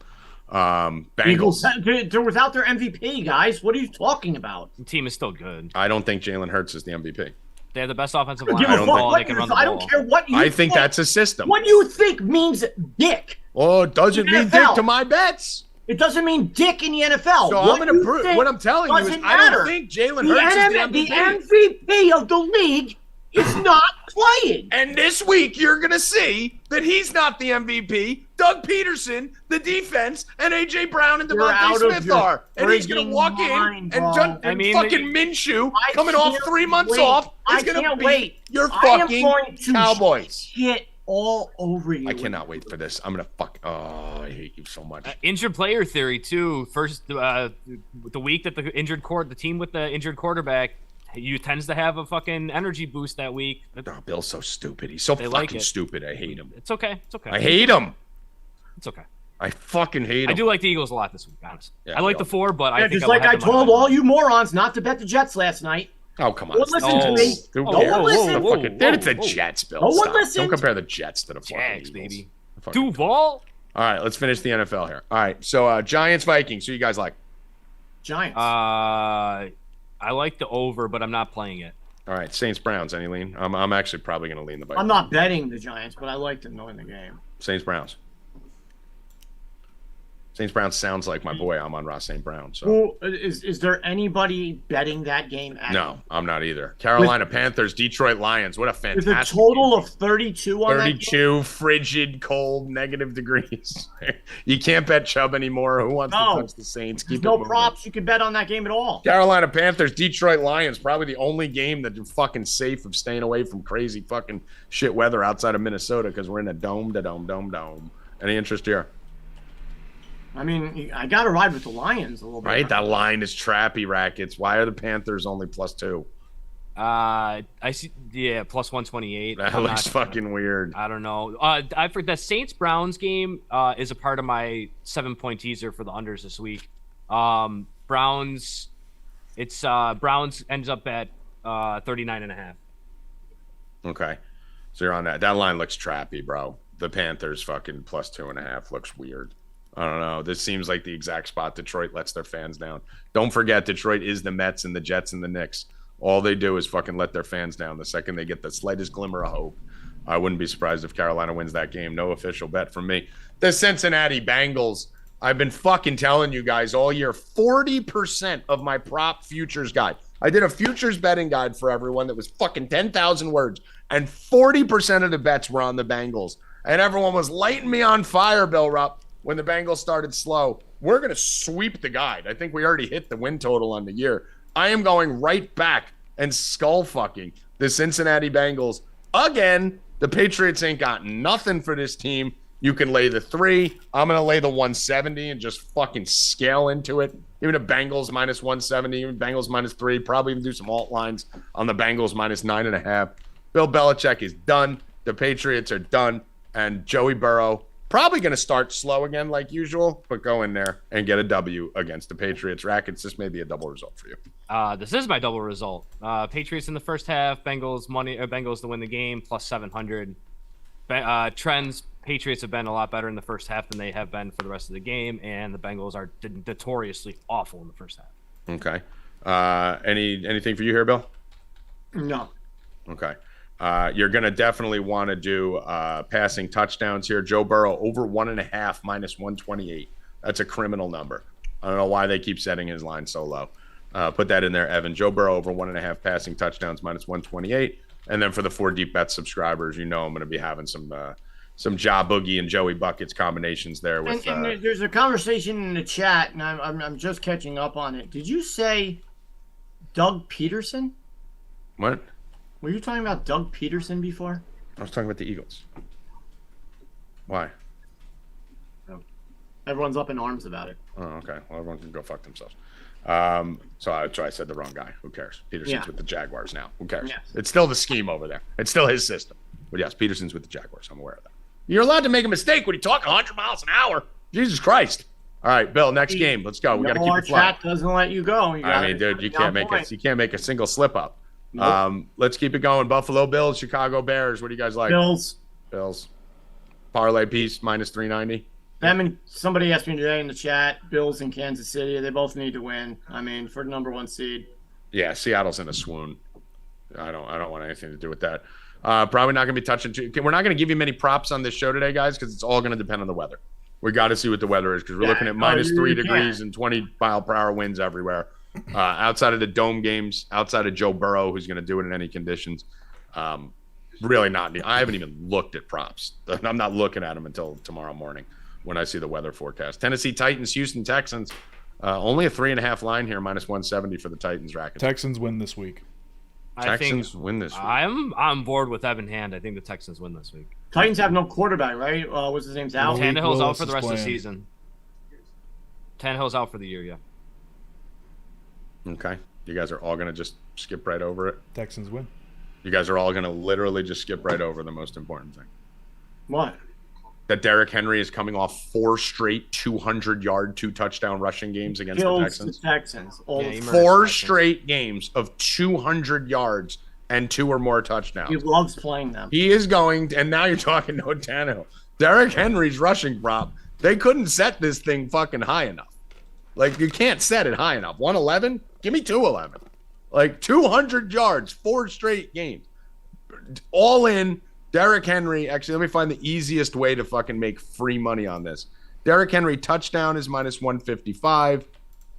Eagles, they're without their MVP, guys. What are you talking about? The team is still good. I don't think Jalen Hurts is the MVP. They have the best offensive line. I don't care what you I think that's a system. What you think means dick. Oh, it doesn't mean dick to my bets. It doesn't mean dick in the NFL. So I'm going to prove what I'm telling you is I don't think Jalen Hurts is the MVP. The MVP of the league is not playing. And this week, you're going to see that he's not the MVP. Doug Peterson, the defense, and A.J. Brown and Devontae Smith are. And he's going to walk in and fucking Minshew, coming off 3 months off, is going to beat your fucking Cowboys. Shit all over you. I cannot wait for this. I'm going to I hate you so much. Injured player theory, too. First, the week that the team with the injured quarterback tends to have a fucking energy boost that week. Oh, Bill's so stupid. He's so fucking stupid. I hate him. It's okay. It's okay. I hate him. It's okay. I fucking hate him. I do like the Eagles a lot this week, honestly. Yeah, I like the 4, but I think I told all you morons not to bet the Jets last night. Oh, come on. Don't listen to me. No one listens. It's the Jets, Bill. No one listens. Don't compare the Jets to the Jags, fucking Eagles. Baby. Duval. All right, let's finish the NFL here. All right, so Giants, Vikings. Who you guys like? Giants. I like the over, but I'm not playing it. All right, Saints Browns. Any lean? I'm actually probably going to lean the Vikings. I'm not betting the Giants, but I like them to win the game. Saints Browns. Saints Browns sounds like my boy. I'm on Ross St. Brown. So Who is there anybody betting that game? no, I'm not either. Carolina Panthers, Detroit Lions. What a There's fantastic a total of 32 on that game. 32 frigid, cold, negative degrees. You can't bet Chubb anymore. Who wants to touch the Saints? There's Keep no it moving. props you could bet on that game at all. Carolina Panthers, Detroit Lions. Probably the only game that you're fucking safe of staying away from crazy fucking shit weather outside of Minnesota because we're in a dome. Any interest here? I mean, I got to ride with the Lions a little bit. Right? That line is trappy, Rackets. Why are the Panthers only +2? I see. Yeah, plus 128. That looks fucking weird. I don't know. I forget the Saints Browns game is a part of my 7-point teaser for the unders this week. Browns ends up at 39.5. Okay. So you're on that. That line looks trappy, bro. The Panthers fucking +2.5 looks weird. I don't know. This seems like the exact spot Detroit lets their fans down. Don't forget, Detroit is the Mets and the Jets and the Knicks. All they do is fucking let their fans down the second they get the slightest glimmer of hope. I wouldn't be surprised if Carolina wins that game. No official bet from me. The Cincinnati Bengals. I've been fucking telling you guys all year, 40% of my prop futures guide. I did a futures betting guide for everyone that was fucking 10,000 words, and 40% of the bets were on the Bengals. And everyone was lighting me on fire, Bill Rupp, when the Bengals started slow. We're going to sweep the guide. I think we already hit the win total on the year. I am going right back and skull fucking the Cincinnati Bengals again. The Patriots ain't got nothing for this team. You can lay the 3. I'm going to lay the 170 and just fucking scale into it. Even a Bengals -170, even Bengals -3. Probably even do some alt lines on the Bengals -9.5. Bill Belichick is done. The Patriots are done. And Joey Burrow probably going to start slow again like usual, but go in there and get a W against the Patriots. Rackets, this may be a double result for you. This is my double result. Patriots in the first half, Bengals to win the game, +700. Trends, Patriots have been a lot better in the first half than they have been for the rest of the game, and the Bengals are notoriously awful in the first half. Okay. Anything for you here, Bill? No. Okay. You're going to definitely want to do passing touchdowns here. Joe Burrow over 1.5 -128. That's a criminal number. I don't know why they keep setting his line so low. Put that in there, Evan. Joe Burrow over 1.5 passing touchdowns -128. And then for the 4 Deep Bet subscribers, I'm going to be having some Ja Boogie and Joey Buckets combinations there. With and there's a conversation in the chat, and I'm just catching up on it. Did you say Doug Peterson? What? Were you talking about Doug Peterson before? I was talking about the Eagles. Why? Everyone's up in arms about it. Oh, okay. Well, everyone can go fuck themselves. So I said the wrong guy. Who cares? Peterson's with the Jaguars now. Who cares? Yes. It's still the scheme over there. It's still his system. But yes, Peterson's with the Jaguars. I'm aware of that. You're allowed to make a mistake when you talk 100 miles an hour. Jesus Christ. All right, Bill, next game. Let's go. We got to keep it flying. Our chat doesn't let you go. Dude, you can't make a single slip up. Nope. Let's keep it going. Buffalo Bills, Chicago Bears. What do you guys like? Bills. Parlay piece -390. Them and somebody asked me today in the chat, Bills and Kansas City, they both need to win. I mean, for the number 1 seed. Yeah, Seattle's in a swoon. I don't want anything to do with that. Probably not going to be touching too. We're not going to give you many props on this show today, guys, because it's all going to depend on the weather. We got to see what the weather is because we're looking at -3 degrees and 20-mile-per-hour winds everywhere. Outside of the dome games, outside of Joe Burrow, who's going to do it in any conditions, really not. I haven't even looked at props. I'm not looking at them until tomorrow morning when I see the weather forecast. Tennessee Titans, Houston Texans. Only a 3.5 line here, -170 for the Titans. Rackets. Texans win this week. Texans win this week. I'm on board with Evan Hand. I think the Texans win this week. Titans have no quarterback, right? What's his name's out? Tannehill's out for the rest of the season. Tannehill's out for the year, yeah. Okay. You guys are all going to just skip right over it? Texans win. You guys are all going to literally just skip right over the most important thing. What? That Derrick Henry is coming off 4 straight 200-yard, 2-touchdown rushing games against the Texans. Yeah, 4 straight games of 200 yards and 2 or more touchdowns. He loves playing them. He is going, and now you're talking no Tannehill. Derrick Henry's rushing prop, they couldn't set this thing fucking high enough. Like, you can't set it high enough. 111? Give me 211. Like 200 yards, 4 straight games. All in. Derrick Henry. Actually, let me find the easiest way to fucking make free money on this. Derrick Henry touchdown is minus 155.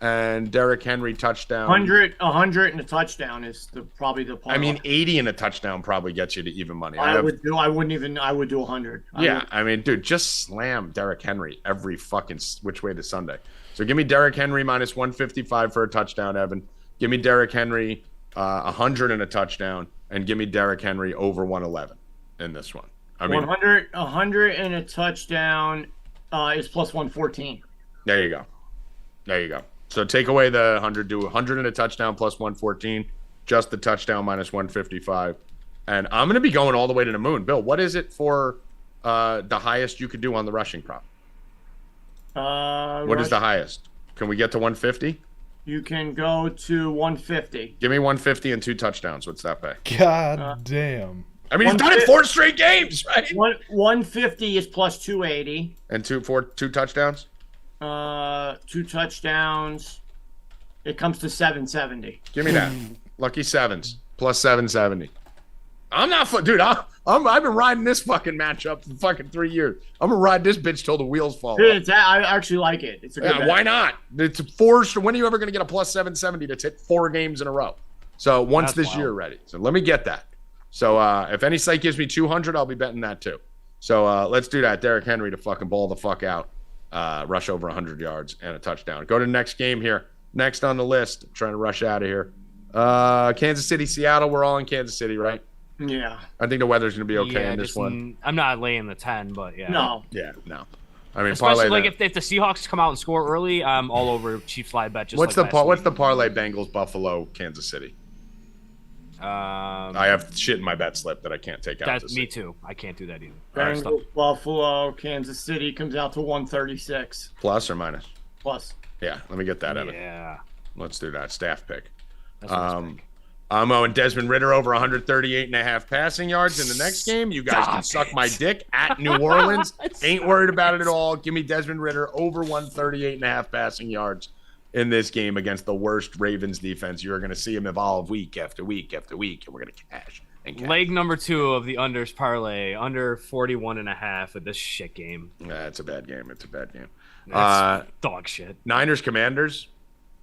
And Derrick Henry touchdown. 100 and a touchdown is probably the part. I mean, 80 and a touchdown probably gets you to even money. I would do 100. I mean, dude, just slam Derrick Henry every fucking which way to Sunday. So give me Derrick Henry minus 155 for a touchdown, Evan. Give me Derrick Henry 100 and a touchdown, and give me Derrick Henry over 111 in this one. I mean, 100 and a touchdown is plus 114. There you go. So take away the 100, do 100 and a touchdown plus 114, just the touchdown minus 155. And I'm going to be going all the way to the moon. Bill, what is it for the highest you could do on the rushing prop? What is the highest? Can we get to 150? You can go to 150. Give me 150 and 2 touchdowns. What's that pay? God damn. I mean, he's done it 4 straight games, right? 150 is plus 280. And 2 touchdowns? 2 touchdowns. It comes to 770. Give me that. Lucky sevens plus 770. I'm not, dude. I've been riding this fucking matchup for fucking 3 years. I'm gonna ride this bitch till the wheels fall off. I actually like it. It's a good bet. Why not? It's 4. When are you ever gonna get a plus 770 that's hit 4 games in a row? So once this year ready. So let me get that. So if any site gives me 200, I'll be betting that too. So let's do that. Derrick Henry to fucking ball the fuck out. Rush over 100 yards and a touchdown. Go to the next game here. Next on the list. I'm trying to rush out of here. Kansas City, Seattle. We're all in Kansas City, right? Yeah. I think the weather's going to be okay in this one. I'm not laying the 10, but yeah. No. Yeah, no. I mean, especially like if the Seahawks come out and score early, I'm all over Chiefs live bet. What's the parlay? Bengals, Buffalo, Kansas City. I have shit in my bet slip that I can't take out. That's me too. I can't do that either. Bengals, Buffalo, Kansas City comes out to 136. Plus or minus? Plus. Yeah, let me get that, Evan. Yeah. Let's do that. Staff pick. That's nice pick. I'm owing Desmond Ridder over 138.5 passing yards in the next game. You guys can suck my dick at New Orleans. Ain't worried about it at all. Give me Desmond Ridder over 138.5 passing yards in this game against the worst Ravens defense. You're going to see him evolve week after week after week, and we're going to cash. Leg number 2 of the unders parlay, under 41.5 of this shit game. Nah, it's a bad game. It's a bad game. That's dog shit. Niners, Commanders.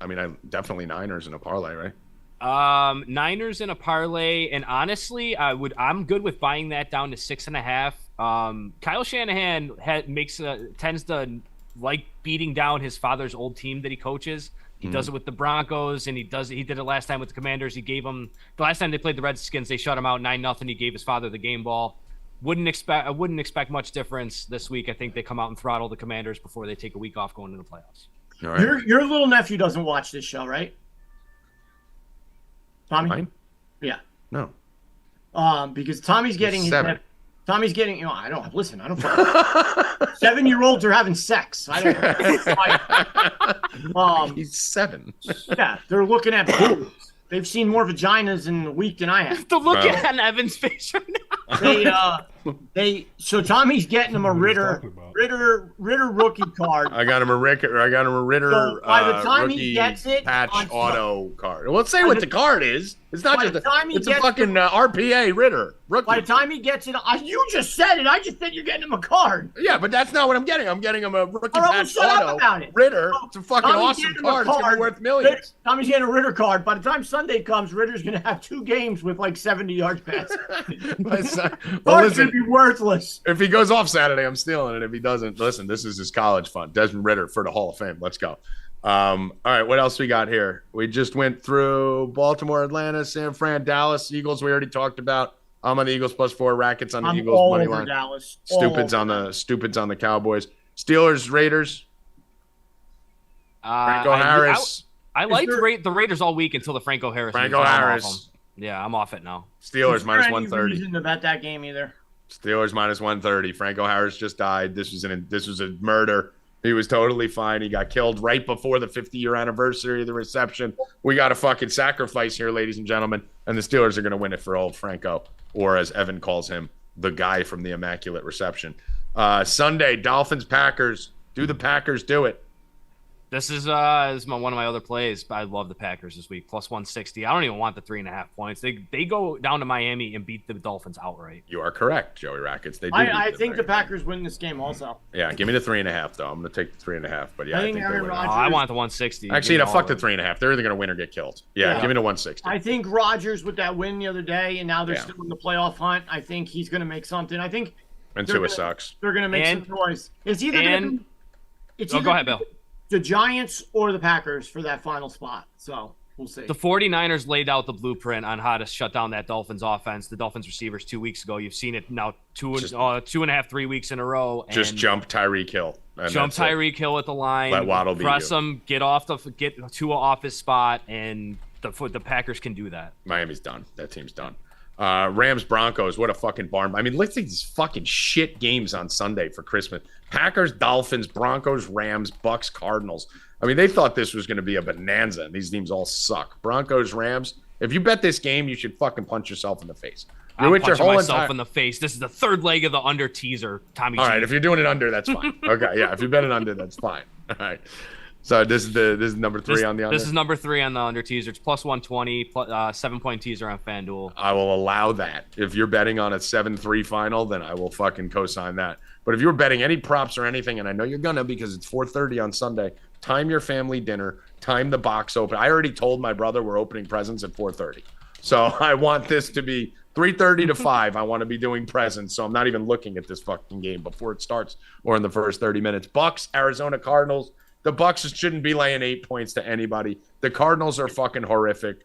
I mean, definitely Niners in a parlay, right? Niners in a parlay, and honestly, I'm good with buying that down to 6.5. Kyle Shanahan tends to like beating down his father's old team that he coaches. He does it with the Broncos, and he did it last time with the Commanders. He gave them the last time they played the Redskins, they shut him out 9-0. He gave his father the game ball. I wouldn't expect much difference this week. I think they come out and throttle the Commanders before they take a week off going into the playoffs. All right. Your little nephew doesn't watch this show, right? Tommy? Mine? Yeah. No. Because Tommy's getting his 7. Tommy's getting, I don't 7-year-olds are having sex. I don't. He's 7. Yeah, they're looking at boobs. They've seen more vaginas in a week than I have. The look at Evan's face right now. So Tommy's getting him a Ritter rookie card. I got him a Ritter. So by the time rookie he gets it, patch auto card. Well, let's say what the card is. It's not just it's a fucking RPA Ritter rookie. By the time he gets it, you just said it. I just said you're getting him a card. Yeah, but that's not what I'm getting. I'm getting him a rookie patch shut auto up about it. Ritter. It's a fucking awesome card. It's gonna be worth millions. Tommy's getting a Ritter card. By the time Sunday comes, Ritter's gonna have 2 games with like 70 yards passing. Well, listen, gonna be worthless. If he goes off Saturday, I'm stealing it. If he doesn't, listen, this is his college fund. Desmond Ridder for the Hall of Fame. Let's go. All right, what else we got here? We just went through Baltimore, Atlanta, San Fran, Dallas, Eagles. We already talked about. I'm on the Eagles +4. Rackets on the Eagles money line. Dallas. Stupids on the Cowboys. Steelers, Raiders. Franco Harris. I liked the Raiders all week until the Franco Harris. Franco Harris. Yeah, I'm off it now. Steelers minus 130. Reason to bet that game either. Steelers minus 130. Franco Harris just died. This was a murder. He was totally fine. He got killed right before the 50-year anniversary of the reception. We got a fucking sacrifice here, ladies and gentlemen, and the Steelers are going to win it for old Franco, or as Evan calls him, the guy from the Immaculate Reception. Sunday, Dolphins, Packers. Do the Packers do it? This is one of my other plays. I love the Packers this week. Plus 160. I don't even want the 3.5 points. They go down to Miami and beat the Dolphins outright. You are correct, Joey Rackets. They do. I think the Packers win this game also. Yeah, give me the 3.5 though. I'm gonna take the 3.5. But yeah, I think Aaron they win. Rodgers. I want the 160. Actually, no, fuck the 3.5. They're either gonna win or get killed. Yeah, give me the 160. I think Rodgers with that win the other day, and now they're still in the playoff hunt. I think he's gonna make something. I think. And Tua sucks. They're gonna make some noise. It's either go ahead, Bill. The Giants or the Packers for that final spot. So we'll see. The 49ers laid out the blueprint on how to shut down that Dolphins offense. The Dolphins receivers 2 weeks ago. You've seen it now 2.5, 3 weeks in a row. And just jump Tyreek Hill. Jump Tyreek Hill at the line. Let Waddle beat press you. him. Get Tua off his spot, and the Packers can do that. Miami's done. That team's done. Rams Broncos, what a fucking barn. I mean, let's see these fucking shit games on Sunday for Christmas. Packers, Dolphins, Broncos, Rams, Bucks, Cardinals. I mean, they thought this was going to be a bonanza, and these teams all suck. Broncos, Rams. If you bet this game, you should fucking punch yourself in the face. I'm punching myself in the face. This is the third leg of the under teaser, Tommy G. All right, if you're doing it under, that's fine. Okay, yeah, if you bet it under, that's fine. All right. So this is number 3 on the under? This is number 3 on the under teaser. It's plus 120, 7-point teaser on FanDuel. I will allow that. If you're betting on a 7-3 final, then I will fucking co-sign that. But if you're betting any props or anything, and I know you're gonna because it's 4:30 on Sunday, time your family dinner, time the box open. I already told my brother we're opening presents at 4:30. So I want this to be 3:30 to 5. I want to be doing presents, so I'm not even looking at this fucking game before it starts or in the first 30 minutes. Bucks, Arizona Cardinals. The Bucks shouldn't be laying 8 points to anybody. The Cardinals are fucking horrific.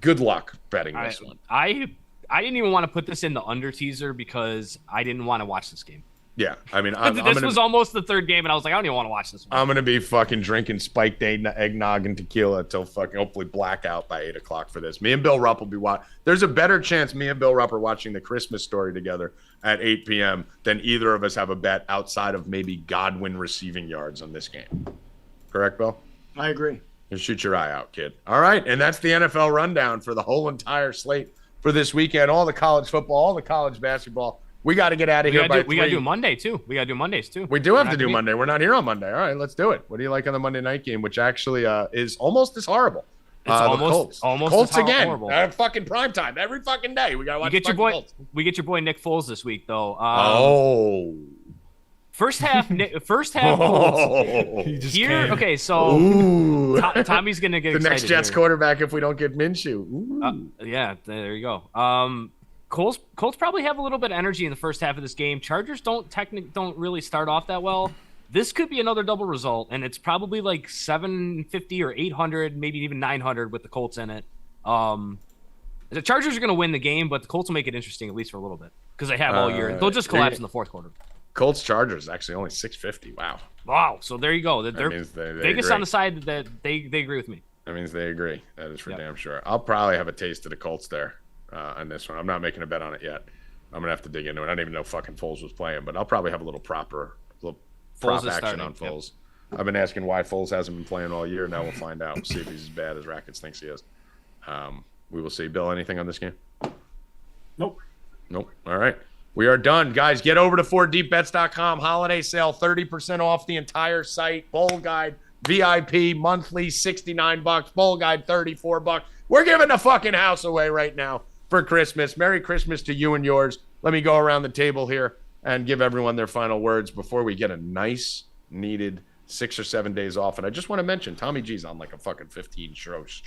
Good luck betting this one. I didn't even want to put this in the under teaser because I didn't want to watch this game. Yeah, I mean, this was almost the third game, and I was like, I don't even want to watch this one. I'm gonna be fucking drinking spiked eggnog and tequila till fucking hopefully blackout by 8 o'clock for this. Me and Bill Rupp will be watching. There's a better chance me and Bill Rupp are watching the Christmas Story together at 8 p.m. than either of us have a bet outside of maybe Godwin receiving yards on this game. Correct, Bill? I agree. You shoot your eye out, kid. All right, and that's the NFL rundown for the whole entire slate for this weekend. All the college football, all the college basketball. We got to get out of here by 3. We got to do Monday, too. We got to do Mondays, too. We do have to do Monday. We're not here on Monday. All right, let's do it. What do you like on the Monday night game, which actually is almost as horrible? It's almost Colts again. Horrible. Fucking prime time every fucking day. We got to watch Colts. We get your boy Nick Foles this week, though. First half Colts. Here, okay, so Tommy's gonna get the next Jets quarterback if we don't get Minshew. Yeah, there you go. Colts probably have a little bit of energy in the first half of this game. Chargers don't really start off that well. This could be another double result, and it's probably like 750 or 800, maybe even 900 with the Colts in it. The Chargers are going to win the game, but the Colts will make it interesting at least for a little bit because they have all year. They'll just collapse in the fourth quarter. Colts Chargers actually only 650. Wow. So there you go. That means they Vegas agree. On the side that they agree with me. That means they agree. That is for damn sure. I'll probably have a taste of the Colts there on this one. I'm not making a bet on it yet. I'm gonna have to dig into it. I didn't even know fucking Foles was playing, but I'll probably have a little prop action on Foles. Yep. I've been asking why Foles hasn't been playing all year. Now we'll find out. We'll see if he's as bad as Rackets thinks he is. We will see. Bill, anything on this game? Nope. All right. We are done. Guys, get over to 4deepbets.com. Holiday sale, 30% off the entire site. Bowl Guide, VIP, monthly, $69. Bowl Guide, $34. We're giving the fucking house away right now for Christmas. Merry Christmas to you and yours. Let me go around the table here and give everyone their final words before we get a nice, needed 6 or 7 days off. And I just want to mention, Tommy G's on like a fucking 15 shows.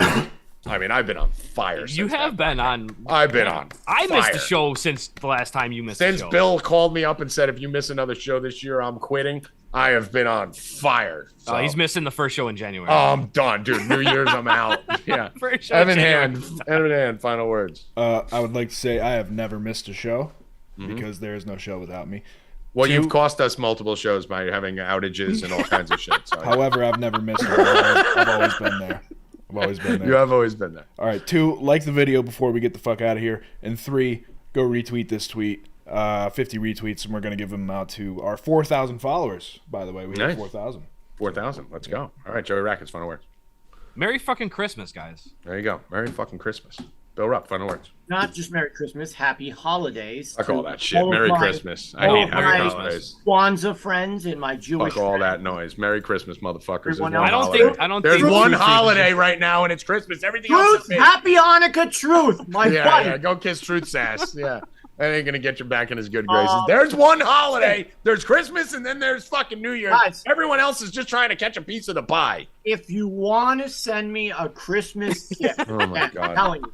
I mean, I've been on fire. You have been on. I've been on fire. I missed a show since the last time you missed a show. Since Bill called me up and said, if you miss another show this year, I'm quitting. I have been on fire. So. He's missing the first show in January. Oh, I'm done, dude. New Year's, I'm out. Yeah. Evan Hand, final words. I would like to say I have never missed a show because there is no show without me. Well, you've cost us multiple shows by having outages and all kinds of shit. So. However, I've never missed it. I've always been there. You have always been there. All right, 2, like the video before we get the fuck out of here. And 3, go retweet this tweet. 50 retweets, and we're going to give them out to our 4,000 followers, by the way. We have 4,000. 4,000. Let's go. All right, Joey Rackets, final words. Merry fucking Christmas, guys. There you go. Merry fucking Christmas. Bill Rupp, final words. Not just Merry Christmas, Happy Holidays. Fuck to all that shit. all of Merry my- Christmas. I all hate of Happy my Holidays. Kwanzaa friends and my Jewish Fuck all friends. that noise. Merry Christmas, motherfuckers. There's Everyone one else- holiday. There's think one Truth holiday even- right now, and it's Christmas. Everything else Truth, is fake. Happy Hanukkah, Truth, my Yeah, buddy. yeah. Go kiss Truth's ass. Yeah. That ain't gonna get you back in his good graces. There's one holiday. There's Christmas, and then there's fucking New Year. Guys. Everyone else is just trying to catch a piece of the pie. If you want to send me a Christmas gift, Oh my I'm God. telling you,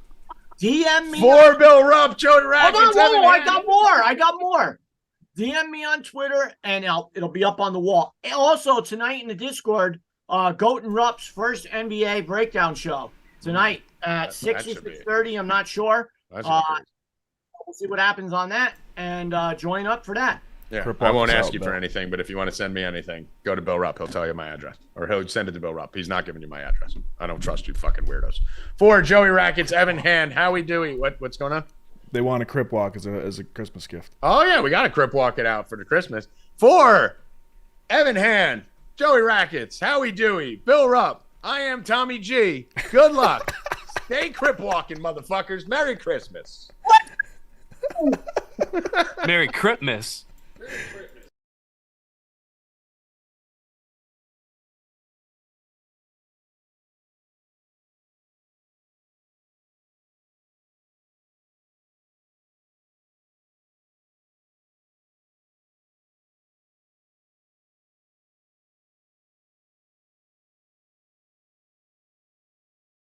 DM me. For Bill Rupp, Joey Rackets. Hold on, Evan whoa, I Hand. got more. DM me on Twitter, and it'll be up on the wall. And also, tonight in the Discord, Goat and Rupp's first NBA breakdown show. Tonight at 6 or should be- 6:30, I'm not sure. That's not crazy. We'll see what happens on that, and join up for that. Yeah, Crip I Walk won't us ask out, you for Bill. anything, but if you want to send me anything, go to Bill Rupp. He'll tell you my address. Or he'll send it to Bill Rupp. He's not giving you my address. I don't trust you fucking weirdos. For Joey Rackets, Evan Hand, Howie Dewey. What's going on? They want a Crip Walk as a Christmas gift. Oh, yeah, we got to Crip Walk it out for the Christmas. For Evan Hand, Joey Rackets, Howie Dewey, Bill Rupp, I am Tommy G. Good luck. Stay Crip Walking, motherfuckers. Merry Christmas. Merry Christmas.